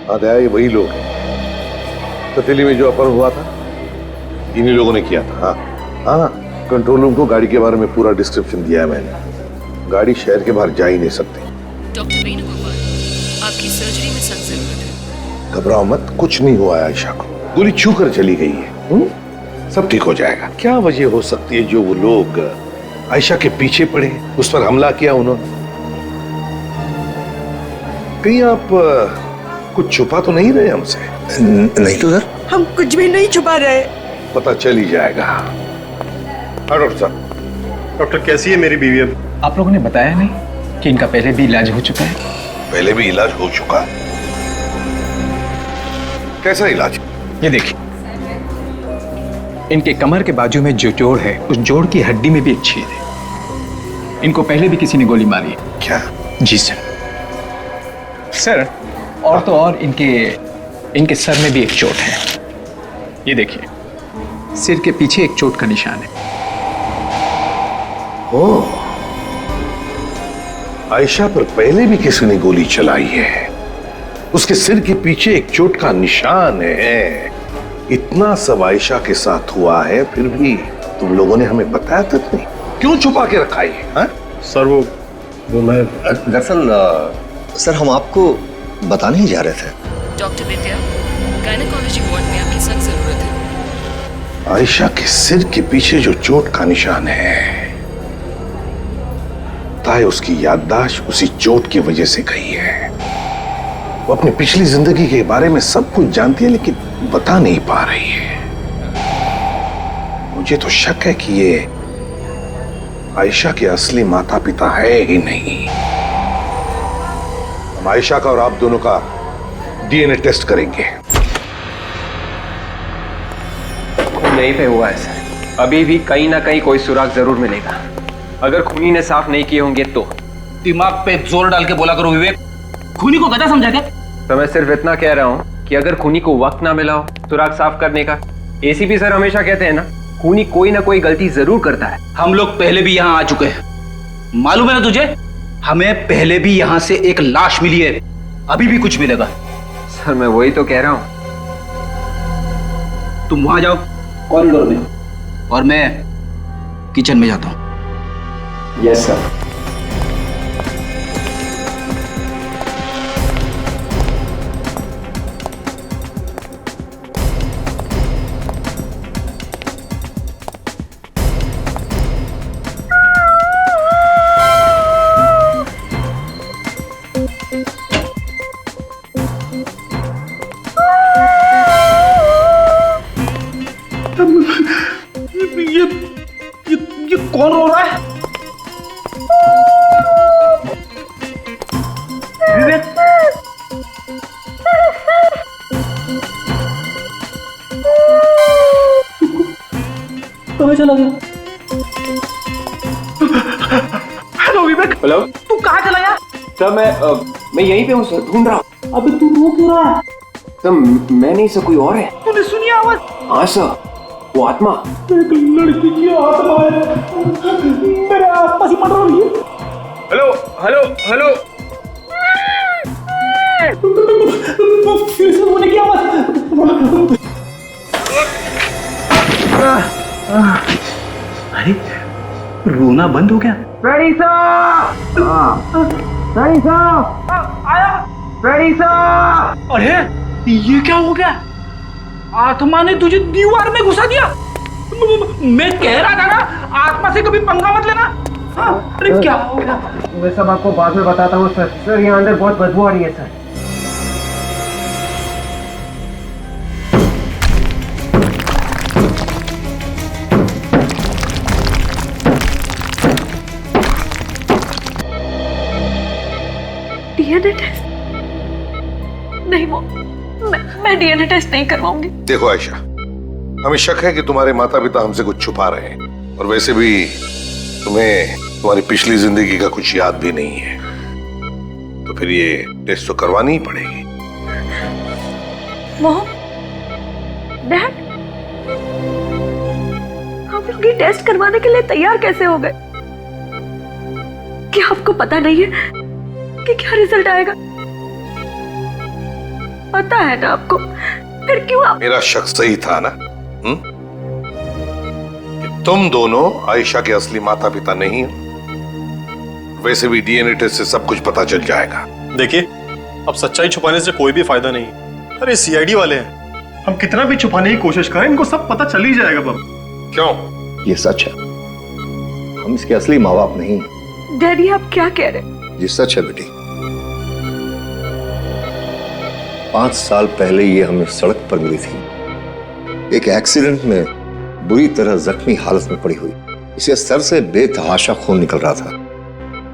हाँ दया, ये वही लोग हैं। पतीली में जो अपहरण हुआ था इन्हीं लोगों ने किया था। हाँ हाँ, कंट्रोल रूम को गाड़ी के बारे में पूरा डिस्क्रिप्शन दिया है मैंने। गाड़ी शहर के बाहर जा ही नहीं सकती। डॉक्टर वेणुगोपाल, आपकी सर्जरी में सख्त जरूरत है। घबराओ मत, कुछ नहीं हुआ है आयशा को, गोली छू कर चली गई है। सब ठीक हो जाएगा। क्या वजह हो सकती है जो वो लोग आयशा के पीछे पड़े, उस पर हमला किया उन्होंने? कहीं आप कुछ छुपा तो नहीं रहे हमसे? नहीं तो सर, हम कुछ भी नहीं छुपा रहे। पता चल ही जाएगा। हाँ डॉक्टर साहब। डॉक्टर कैसी है मेरी बीवी? अब आप लोगों ने बताया नहीं कि इनका पहले भी इलाज हो चुका है? पहले भी इलाज हो चुका? कैसा इलाज? ये देखिए, इनके कमर के बाजू में जो जोड़ है उस जोड़ की हड्डी में भी एक छेद है। इनको पहले भी किसी ने गोली मारी है। क्या? जी सर। और तो और इनके सर में भी एक चोट है। ये देखिए, सिर के पीछे एक चोट का निशान है। ओह, आयशा पर पहले भी किसी ने गोली चलाई है, उसके सिर के पीछे एक चोट का निशान है। इतना सब आयशा के साथ हुआ है, फिर भी तुम लोगों ने हमें बताया तक नहीं, क्यों छुपा के रखा है? हाँ? सर वो मैं दरअसल सर हम आपको बताने ही जा रहे थे। डॉक्टर विद्या, गायनेकोलॉजी वार्ड में आपकी सख्त जरूरत है। आयशा के सिर के पीछे जो चोट का निशान है, ताए उसकी याददाश्त उसी चोट की वजह से गई है। वो अपनी पिछली जिंदगी के बारे में सब कुछ जानती है, लेकिन बता नहीं पा रही है। मुझे तो शक है कि ये आयशा के असली माता पिता है ही नहीं। हम आयशा का और आप दोनों का डीएनए टेस्ट करेंगे। खून नहीं पे हुआ है सर, अभी भी कहीं ना कहीं कोई सुराग जरूर मिलेगा। अगर खूनी ने साफ नहीं किए होंगे तो। दिमाग पे जोर डाल के बोला करो विवेक, खूनी को गधा समझा क्या? तो मैं सिर्फ इतना कह रहा हूँ कि अगर खूनी को वक्त ना मिला हो सुराग साफ करने का, एसीपी सर हमेशा कहते हैं ना, खूनी कोई ना कोई गलती जरूर करता है। हम लोग पहले भी यहाँ आ चुके हैं, मालूम है ना तुझे? हमें पहले भी यहाँ से एक लाश मिली है, अभी भी कुछ मिलेगा। सर मैं वही तो कह रहा हूँ। तुम वहां जाओ कॉरिडोर में, और मैं किचन में जाता हूँ। Yes sir. ये कौन रो रहा है? विवेक, कहाँ चला गया? हेलो विवेक। हेलो, तू कहाँ चला गया? सर मैं यहीं पे हूँ सर, ढूंढ रहा हूँ। अबे तू रो क्यों रहा है? सर मैं नहीं सर, कोई और है। तूने सुनी आवाज? हाँ सर, वो आत्मा। एक लड़की की आत्मा है, मेरे आसपास ही मंडरा रही है। हेलो हेलो हेलो, फिर से रोने की आवाज। अरे रोना बंद हो गया? फ्रेडी साहब, फ्रेडी साहब आया। फ्रेडी साहब, अरे ये क्या हो गया? आत्मा ने तुझे दीवार में घुसा दिया। मैं कह रहा था ना, आत्मा से कभी पंगा मत लेना। हाँ, अरे क्या हो गया? मैं सब आपको बाद में बताता हूँ सर। सर यहाँ अंदर बहुत बदबू आ रही है सर। डीएनए टेस्ट नहीं, वो मैं डीएनए टेस्ट नहीं करवाऊंगी। देखो आयशा, हमें शक है कि तुम्हारे माता पिता हमसे कुछ छुपा रहे हैं, और वैसे भी तुम्हें तुम्हारी पिछली जिंदगी का कुछ याद भी नहीं है, तो फिर ये टेस्ट तो करवानी ही पड़ेगी। मोहन, डैड, हम लोग ये टेस्ट करवाने के लिए तैयार कैसे हो गए? क्या आपको पता नहीं है कि क्या रिजल्ट आएगा? पता है ना आपको, फिर क्यों आप? मेरा शक सही था ना? कि तुम दोनों आयशा के असली माता पिता नहीं हो। वैसे भी डीएनए टेस्ट से सब कुछ पता चल जाएगा। देखिए, अब सच्चाई छुपाने से कोई भी फायदा नहीं। अरे सीआईडी वाले हैं, हम कितना भी छुपाने की कोशिश करें, इनको सब पता चल ही जाएगा बाबू। क्यों? ये सच है, हम इसके असली माँ बाप नहीं। डैडी आप क्या कह रहे हैं? ये सच है बेटी। 5 साल पहले ये हमें सड़क पर मिली थी, एक एक्सीडेंट में बुरी तरह जख्मी हालत में पड़ी हुई। इसे सर से बेतहाशा खून निकल रहा था,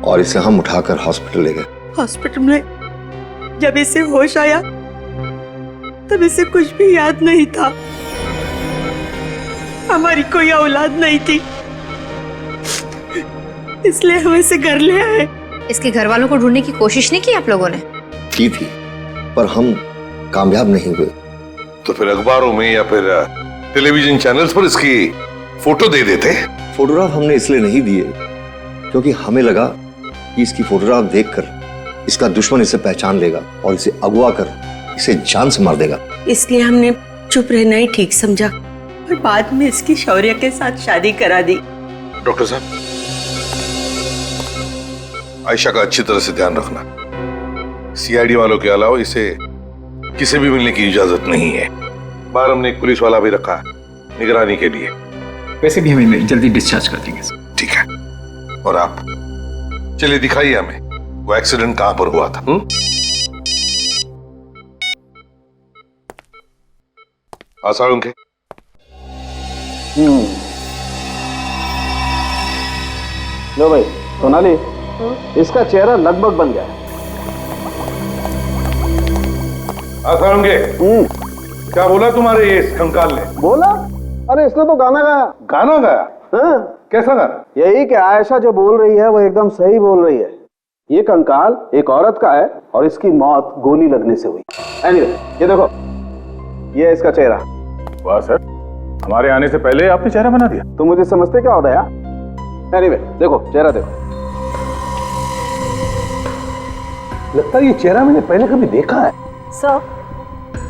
और इसे हम उठाकर हॉस्पिटल ले गए। हॉस्पिटल में जब इसे होश आया तब इसे कुछ भी याद नहीं था। हमारी कोई औलाद नहीं थी, इसलिए हम इसे घर ले आए। इसके घर वालों को ढूंढने की कोशिश नहीं की आप लोगों ने? की थी, पर हम कामयाब नहीं हुए। तो फिर अखबारों में या फिर टेलीविजन चैनल्स पर इसकी फोटो दे देते। फोटोग्राफ हमने इसलिए नहीं दिए क्योंकि हमें लगा कि इसकी फोटोग्राफ देखकर इसका दुश्मन इसे पहचान लेगा और इसे अगवा कर इसे जान से मार देगा। इसलिए हमने चुप रहना ही ठीक समझा और बाद में इसकी शौर्य के साथ शादी करा दी। डॉक्टर साहब, आयशा का अच्छी तरह से ध्यान रखना। सीआईडी वालों के अलावा इसे किसी भी मिलने की इजाजत नहीं है। बाहर हमने एक पुलिस वाला भी रखा निगरानी के लिए। वैसे भी हमें जल्दी डिस्चार्ज कर देंगे। ठीक है, और आप चलिए दिखाइए हमें वो एक्सीडेंट कहां पर हुआ था। आसाड़ों के लो भाई सोनाली, इसका चेहरा लगभग बन गया है। आसाड़ों के क्या बोला तुम्हारे इस कंकाल ने? बोला? अरे इसने तो गाना गाया। गाना गाया? हाँ। कैसा गाना? यही कि आयशा जो बोल रही है वो एकदम सही बोल रही है। ये कंकाल एक औरत का है और इसकी मौत गोली लगने से हुई। एनीवे, ये देखो, ये है इसका चेहरा। वाह सर, हमारे आने से पहले आपने चेहरा बना दिया। तुम मुझे समझते क्या होता है यार? एनीवे, देखो चेहरा देखो। लगता है ये चेहरा मैंने पहले कभी देखा है। सर,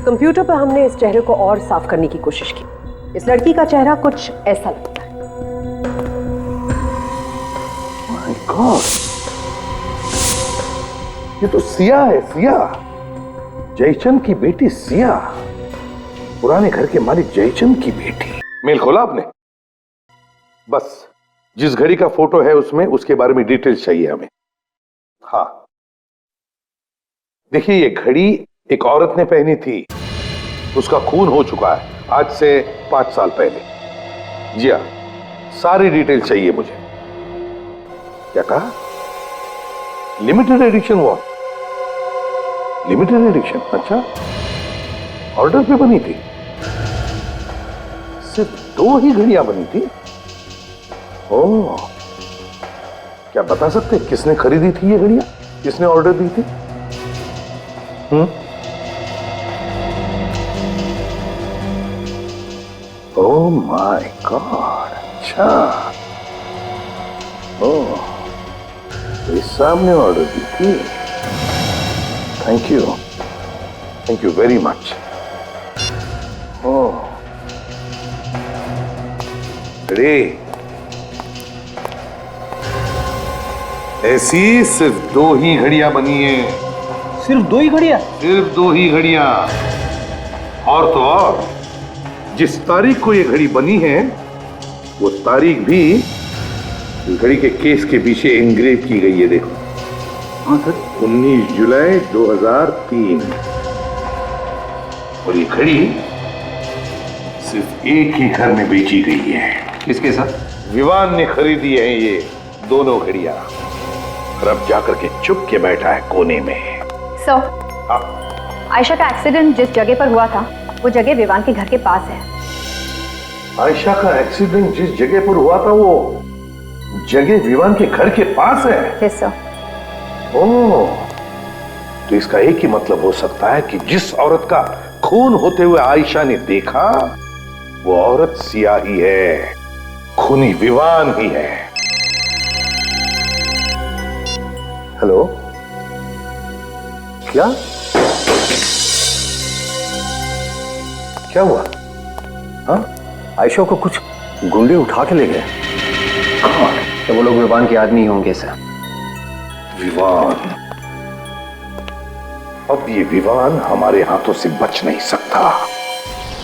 कंप्यूटर पर हमने इस चेहरे को और साफ करने की कोशिश की। इस लड़की का चेहरा कुछ ऐसा लगता है। माय गॉड, ये तो सिया है। सिया, जयचंद की बेटी सिया, पुराने घर के मालिक जयचंद की बेटी। मेल खोला आपने? बस जिस घड़ी का फोटो है उसमें उसके बारे में डिटेल्स चाहिए हमें। हाँ, देखिए ये घड़ी एक औरत ने पहनी थी, उसका खून हो चुका है आज से 5 साल पहले। जी हाँ, सारी डिटेल चाहिए मुझे। क्या कहा? लिमिटेड एडिशन हुआ? Limited edition? अच्छा, ऑर्डर पे बनी थी? सिर्फ 2 ही घड़ियां बनी थी? ओह, क्या बता सकते किसने खरीदी थी ये घड़ियां? किसने ऑर्डर दी थी? ओह माय गॉड, अच्छा। ओह, तो इस सामने ऑर्डर दी थी। Thank you very much. Oh, अरे ऐसी सिर्फ 2 ही घड़ियां बनी हैं। सिर्फ 2 ही घड़ियां? सिर्फ 2 ही घड़ियां। और तो और जिस तारीख को ये घड़ी बनी है वो तारीख भी इस घड़ी के केस के पीछे एंग्रेव की गई है। देखो। हाँ सर, 19 जुलाई 2003। और ये घड़ी सिर्फ एक ही घर में बेची गई है। किसके साथ? विवान ने खरीदी है ये दोनों घड़ियां और अब जाकर के चुप के बैठा है कोने में। सर, आयशा का एक्सीडेंट जिस जगह पर हुआ था वो जगह विवान के घर के पास है। आयशा का एक्सीडेंट जिस जगह पर हुआ था वो जगह विवान के घर के पास है? Yes sir. ओह, तो इसका एक ही मतलब हो सकता है कि जिस औरत का खून होते हुए आयशा ने देखा वो औरत सिया ही है, खूनी विवान ही है। हेलो, क्या क्या हुआ? हाँ, आयशा को कुछ गुंडे उठा के ले गए। तो वो लोग विवान के आदमी होंगे सर। विवान? अब ये विवान हमारे हाथों से बच नहीं सकता।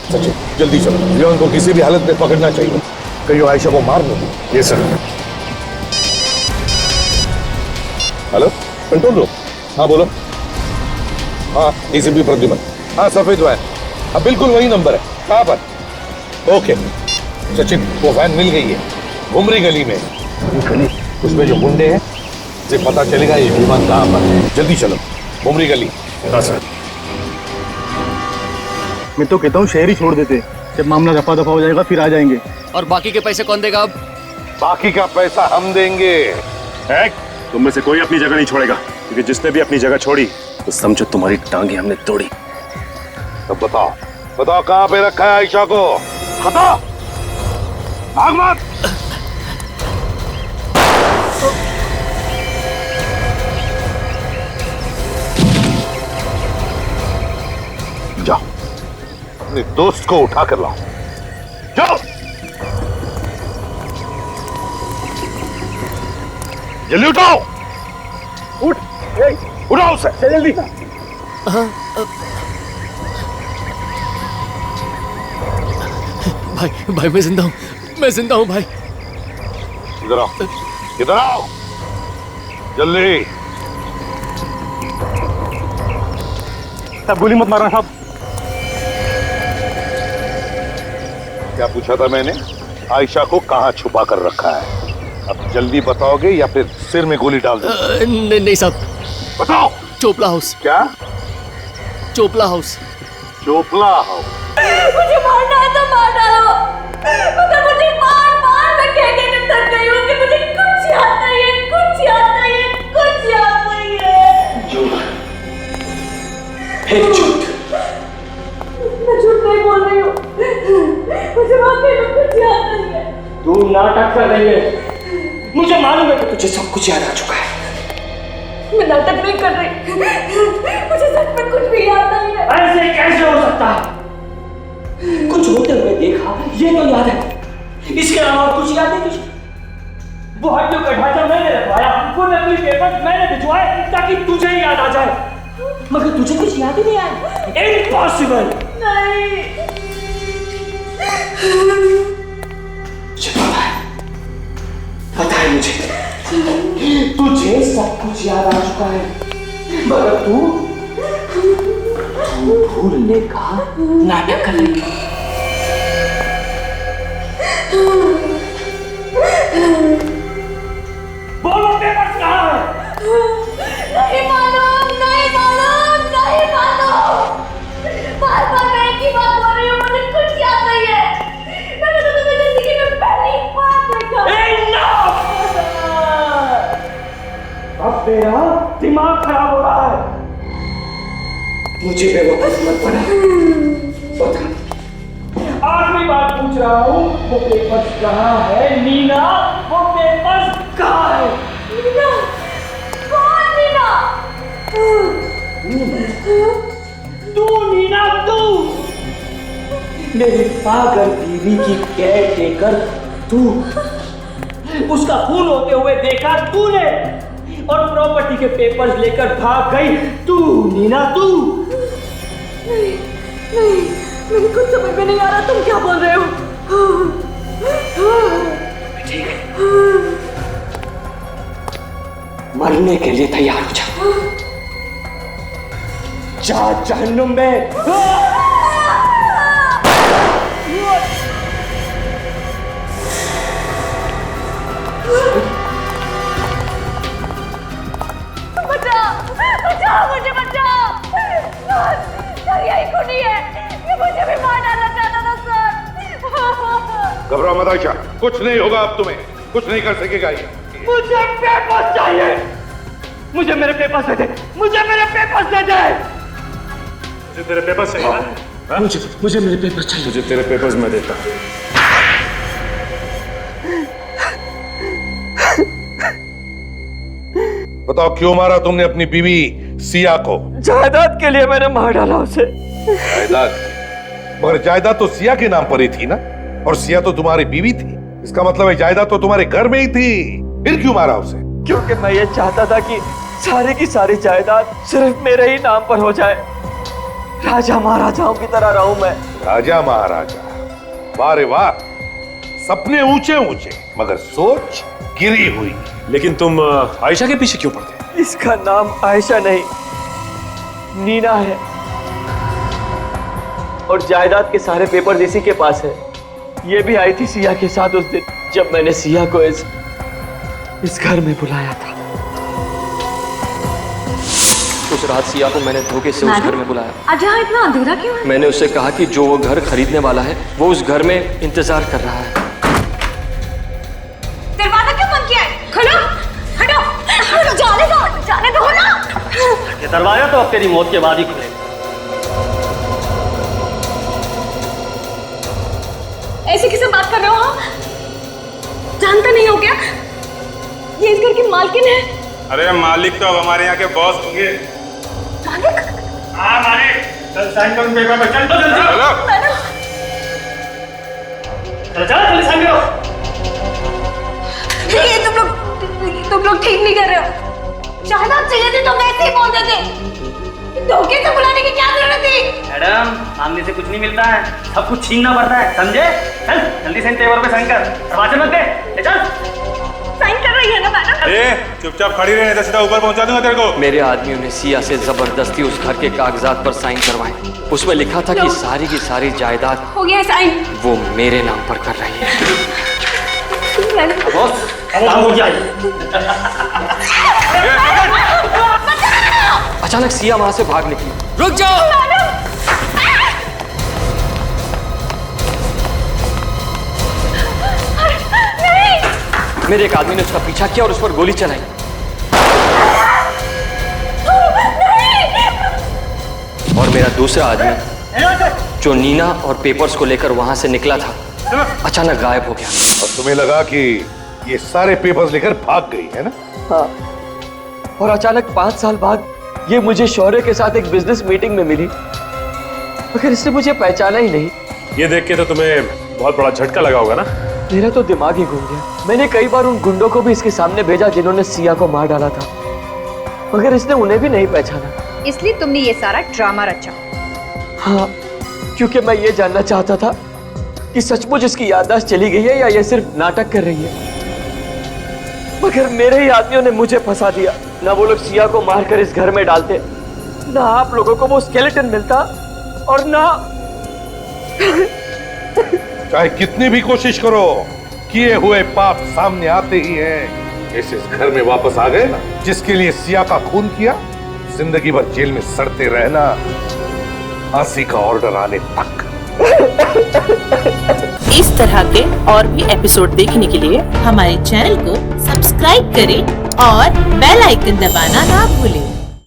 सचिन, जल्दी चलो, विवान को किसी भी हालत में पकड़ना चाहिए, कहीं आयशा को मार नहीं। ये सर। Hello, control room. हाँ बोलो। हाँ, एसीपी प्रद्युमन। हाँ, सफेद वैन। हाँ, बिल्कुल वही नंबर है। कहाँ पर? ओके सचिन, वो वैन मिल गई है घुमरी गली में। गली? उसमें जो गुंडे हैं से पता चलेगा ये विमान कहाँ पर है। जल्दी चलो, घुमरी गली। हाँ सर। मैं तो कहता हूँ शहर ही छोड़ देते, जब मामला रफा दफा हो जाएगा फिर आ जाएंगे। और बाकी के पैसे कौन देगा? अब बाकी का पैसा हम देंगे। तुम में से कोई अपनी जगह नहीं छोड़ेगा, क्योंकि जिसने भी अपनी जगह छोड़ी तो समझो तुम्हारी टांगे हमने तोड़ी। अब बताओ बताओ कहाँ पे रखा है आयशा को? बताओ, भाग मत। जाओ अपने दोस्त को उठा कर लाओ, जाओ जल्दी उठाओ, उठाओ उसे जल्दी। भाई भाई मैं जिंदा हूँ, मैं जिंदा हूँ भाई। इधर आओ, इधर आओ जल्दी। साहब गोली मत मारना साहब। क्या पूछा था मैंने? आयशा को कहाँ छुपा कर रखा है? अब जल्दी बताओगे या फिर सिर में गोली डाल दो? नहीं साहब। बताओ। चोपला हाउस। क्या? चोपला हाउस। चोपला हाउस? मुझे मारना है तो मार डालो, मगर मुझे मार मैं कहने में थक गई हूँ कि मुझे कुछ याद नहीं है, कुछ याद नहीं है, कुछ याद नहीं है। झूठ, फिर झूठ। मैं झूठ नहीं बोल रही हूँ, मुझे वाकई में कुछ याद नहीं है। तू नाटक कर रही है, मुझे मालूम है कि तुझे सब कुछ याद आ चुका है। मैं नाटक नहीं कर रही, मुझे सच में कुछ भी याद नहीं है। ऐसे कैसे हो सकता है? कुछ होते हुए देखा ये तो याद है, इसके अलावा कुछ याद नहीं तुझे? वो हड्डियों का ढांचा मैंने रखवाया, वो नकली पेपर मैंने भिजवाए ताकि तुझे ही याद आ जाए, मगर तुझे कुछ याद ही नहीं आया। इम्पॉसिबल। नहीं, मुझे पता है मुझे, तुझे सब कुछ याद आ चुका है, मगर तू भूलने का नाटक कर रही है। बोलो पेपर्स कहाँ है? नहीं मालूम, नहीं मालूम, नहीं मालूम। बार-बार मैं एक ही बात बोल रही हूँ, मुझे कुछ याद नहीं है। मैंने तो तुम्हें जिंदगी में पहली बार देखा। अब तेरा दिमाग खराब हो रहा है। मुझे बेवकूफ मत बना। बता, आखिरी बार पूछ रहा हूँ, वो पेपर्स कहाँ है? नीना, वो पेपर्स कहाँ है? नीना, कौन नीना? तू नीना, तू मेरी पागल बीवी की केयर टेकर, तू उसका खून होते हुए देखा तूने, और प्रॉपर्टी के पेपर्स लेकर भाग गई तू, नीना तू। नहीं, नहीं, मेरी कुछ समझ में नहीं आ रहा, तुम क्या बोल रहे हो? ठीक है, मरने के लिए तैयार हो जा, जा जहन्नुम में। बचाओ, मुझे बचाओ। सर यही खूनी है, ये मुझे भी मार डालना चाहता था सर। घबराओ मत आयशा, कुछ नहीं होगा, अब तुम्हें कुछ नहीं कर सकेगा ये। मुझे पेपर्स चाहिए, मुझे मेरे पेपर्स दे दे, मुझे मेरे पेपर्स दे दे। मुझे तेरे पेपर्स चाहिए? मुझे मेरे पेपर्स चाहिए। मुझे तेरे पेपर्स मैं देता हूँ। बताओ क्यों मारा तुमने अपनी बीवी सिया को? जायदाद के लिए मैंने मार डाला उसे। जायदाद? मगर जायदाद तो सिया के नाम पर ही थी ना, और सिया तो तुम्हारी बीवी थी, इसका मतलब है जायदाद तो तुम्हारे घर में ही थी, फिर क्यों मारा उसे? क्योंकि मैं ये चाहता था कि सारी की सारी जायदाद सिर्फ मेरे ही नाम पर हो जाए, राजा महाराजाओं की तरह रहूं मैं। राजा महाराजा? वाह रे वाह, सपने ऊंचे ऊंचे मगर सोच गिरी हुई। लेकिन तुम आयशा के पीछे क्यों पड़ते? इसका नाम आयशा नहीं, नीना है, और जायदाद के सारे पेपर इसी के पास है। ये भी आई थी सिया के साथ उस दिन जब मैंने सिया को इस घर में बुलाया था। उस रात सिया को मैंने धोखे से उस घर में बुलाया। आज यहाँ इतना अंधेरा क्यों है? मैंने उससे कहा कि जो वो घर खरीदने वाला है वो उस घर में इंतजार कर रहा है। दरवाजा क्यों बंद किया है? खोलो, हटो, जाने दो ना। ये दरवाजा तो अब तेरी मौत के बाद ही खुलेगा। ऐसे किसे बात कर रहे हो? हाँ, जानता नहीं हो क्या? ये इस घर की मालकिन है। अरे मालिक तो अब हमारे यहाँ के बॉस होंगे। मालिक? हाँ मालिक, चल साइन करो पेपर पे। चल तो जल्दी। चलो चलो जल्दी साइन करो। ये तुम लोग ठीक नहीं कर रहे हो। शहनाज चाहिए थी तो वैसे ही बोल देते। धोखे से बुलाने की क्या जरूरत थी? मैडम, सामने से कुछ नहीं मिलता है, सब कुछ छीनना पड़ता है, समझे? चल जल्दी साइन पेपर पे साइन कर। दरवाजे मत दे, चल। साइन कर रही है ना मैडम? ए, चुपचाप खड़ी रहे, नहीं तो सीधा ऊपर पहुंचा दूंगा तेरे को। मेरे आदमियों ने सिया से जबरदस्ती उस घर के कागजात पर साइन करवाए। उसमें लिखा था कि सारी की सारी जायदाद हो गया साइन। वो मेरे नाम पर कर रही है। बॉस, काम हो गया। अचानक सिया वहां से भाग निकली। रुक जाओ! मेरे एक आदमी ने उसका पीछा किया और उस पर गोली चलाई। और मेरा दूसरा आदमी जो नीना और पेपर्स को लेकर वहां से निकला था, अचानक गायब हो गया। और तुम्हें लगा कि ये सारे पेपर्स लेकर भाग गई है ना? हाँ। और अचानक 5 साल बाद ये मुझे शौर्य के साथ एक बिजनेस मीटिंग में मिली, मगर इसने मुझे पहचाना ही नहीं। ये देख के तो तुम्हें बहुत बड़ा झटका लगा होगा ना? मेरा तो दिमाग ही घूम गया। मैंने कई बार उन गुंडों को भी इसके सामने भेजा जिन्होंने सिया को मार डाला था, मगर इसने उन्हें भी नहीं पहचाना। इसलिए तुमने ये सारा ड्रामा रचा? हाँ, क्योंकि मैं ये जानना चाहता था कि सचमुच इसकी याददाश्त चली गई है या ये सिर्फ नाटक कर रही है। मगर मेरे ही आदमियों ने मुझे फंसा दिया। ना वो लोग सिया को मारकर इस घर में डालते, ना आप लोगों को वो स्केलेटन मिलता, और ना चाहे कितनी भी कोशिश करो, किए हुए पाप सामने आते ही हैं। इस घर में वापस आ गए ना, जिसके लिए सिया का खून किया, जिंदगी भर जेल में सड़ते रहना, फांसी का ऑर्डर आने तक। इस तरह के और भी एपिसोड देखने के लिए हमारे चैनल को सब्सक्राइब करें और बेल आइकन दबाना ना भूलें।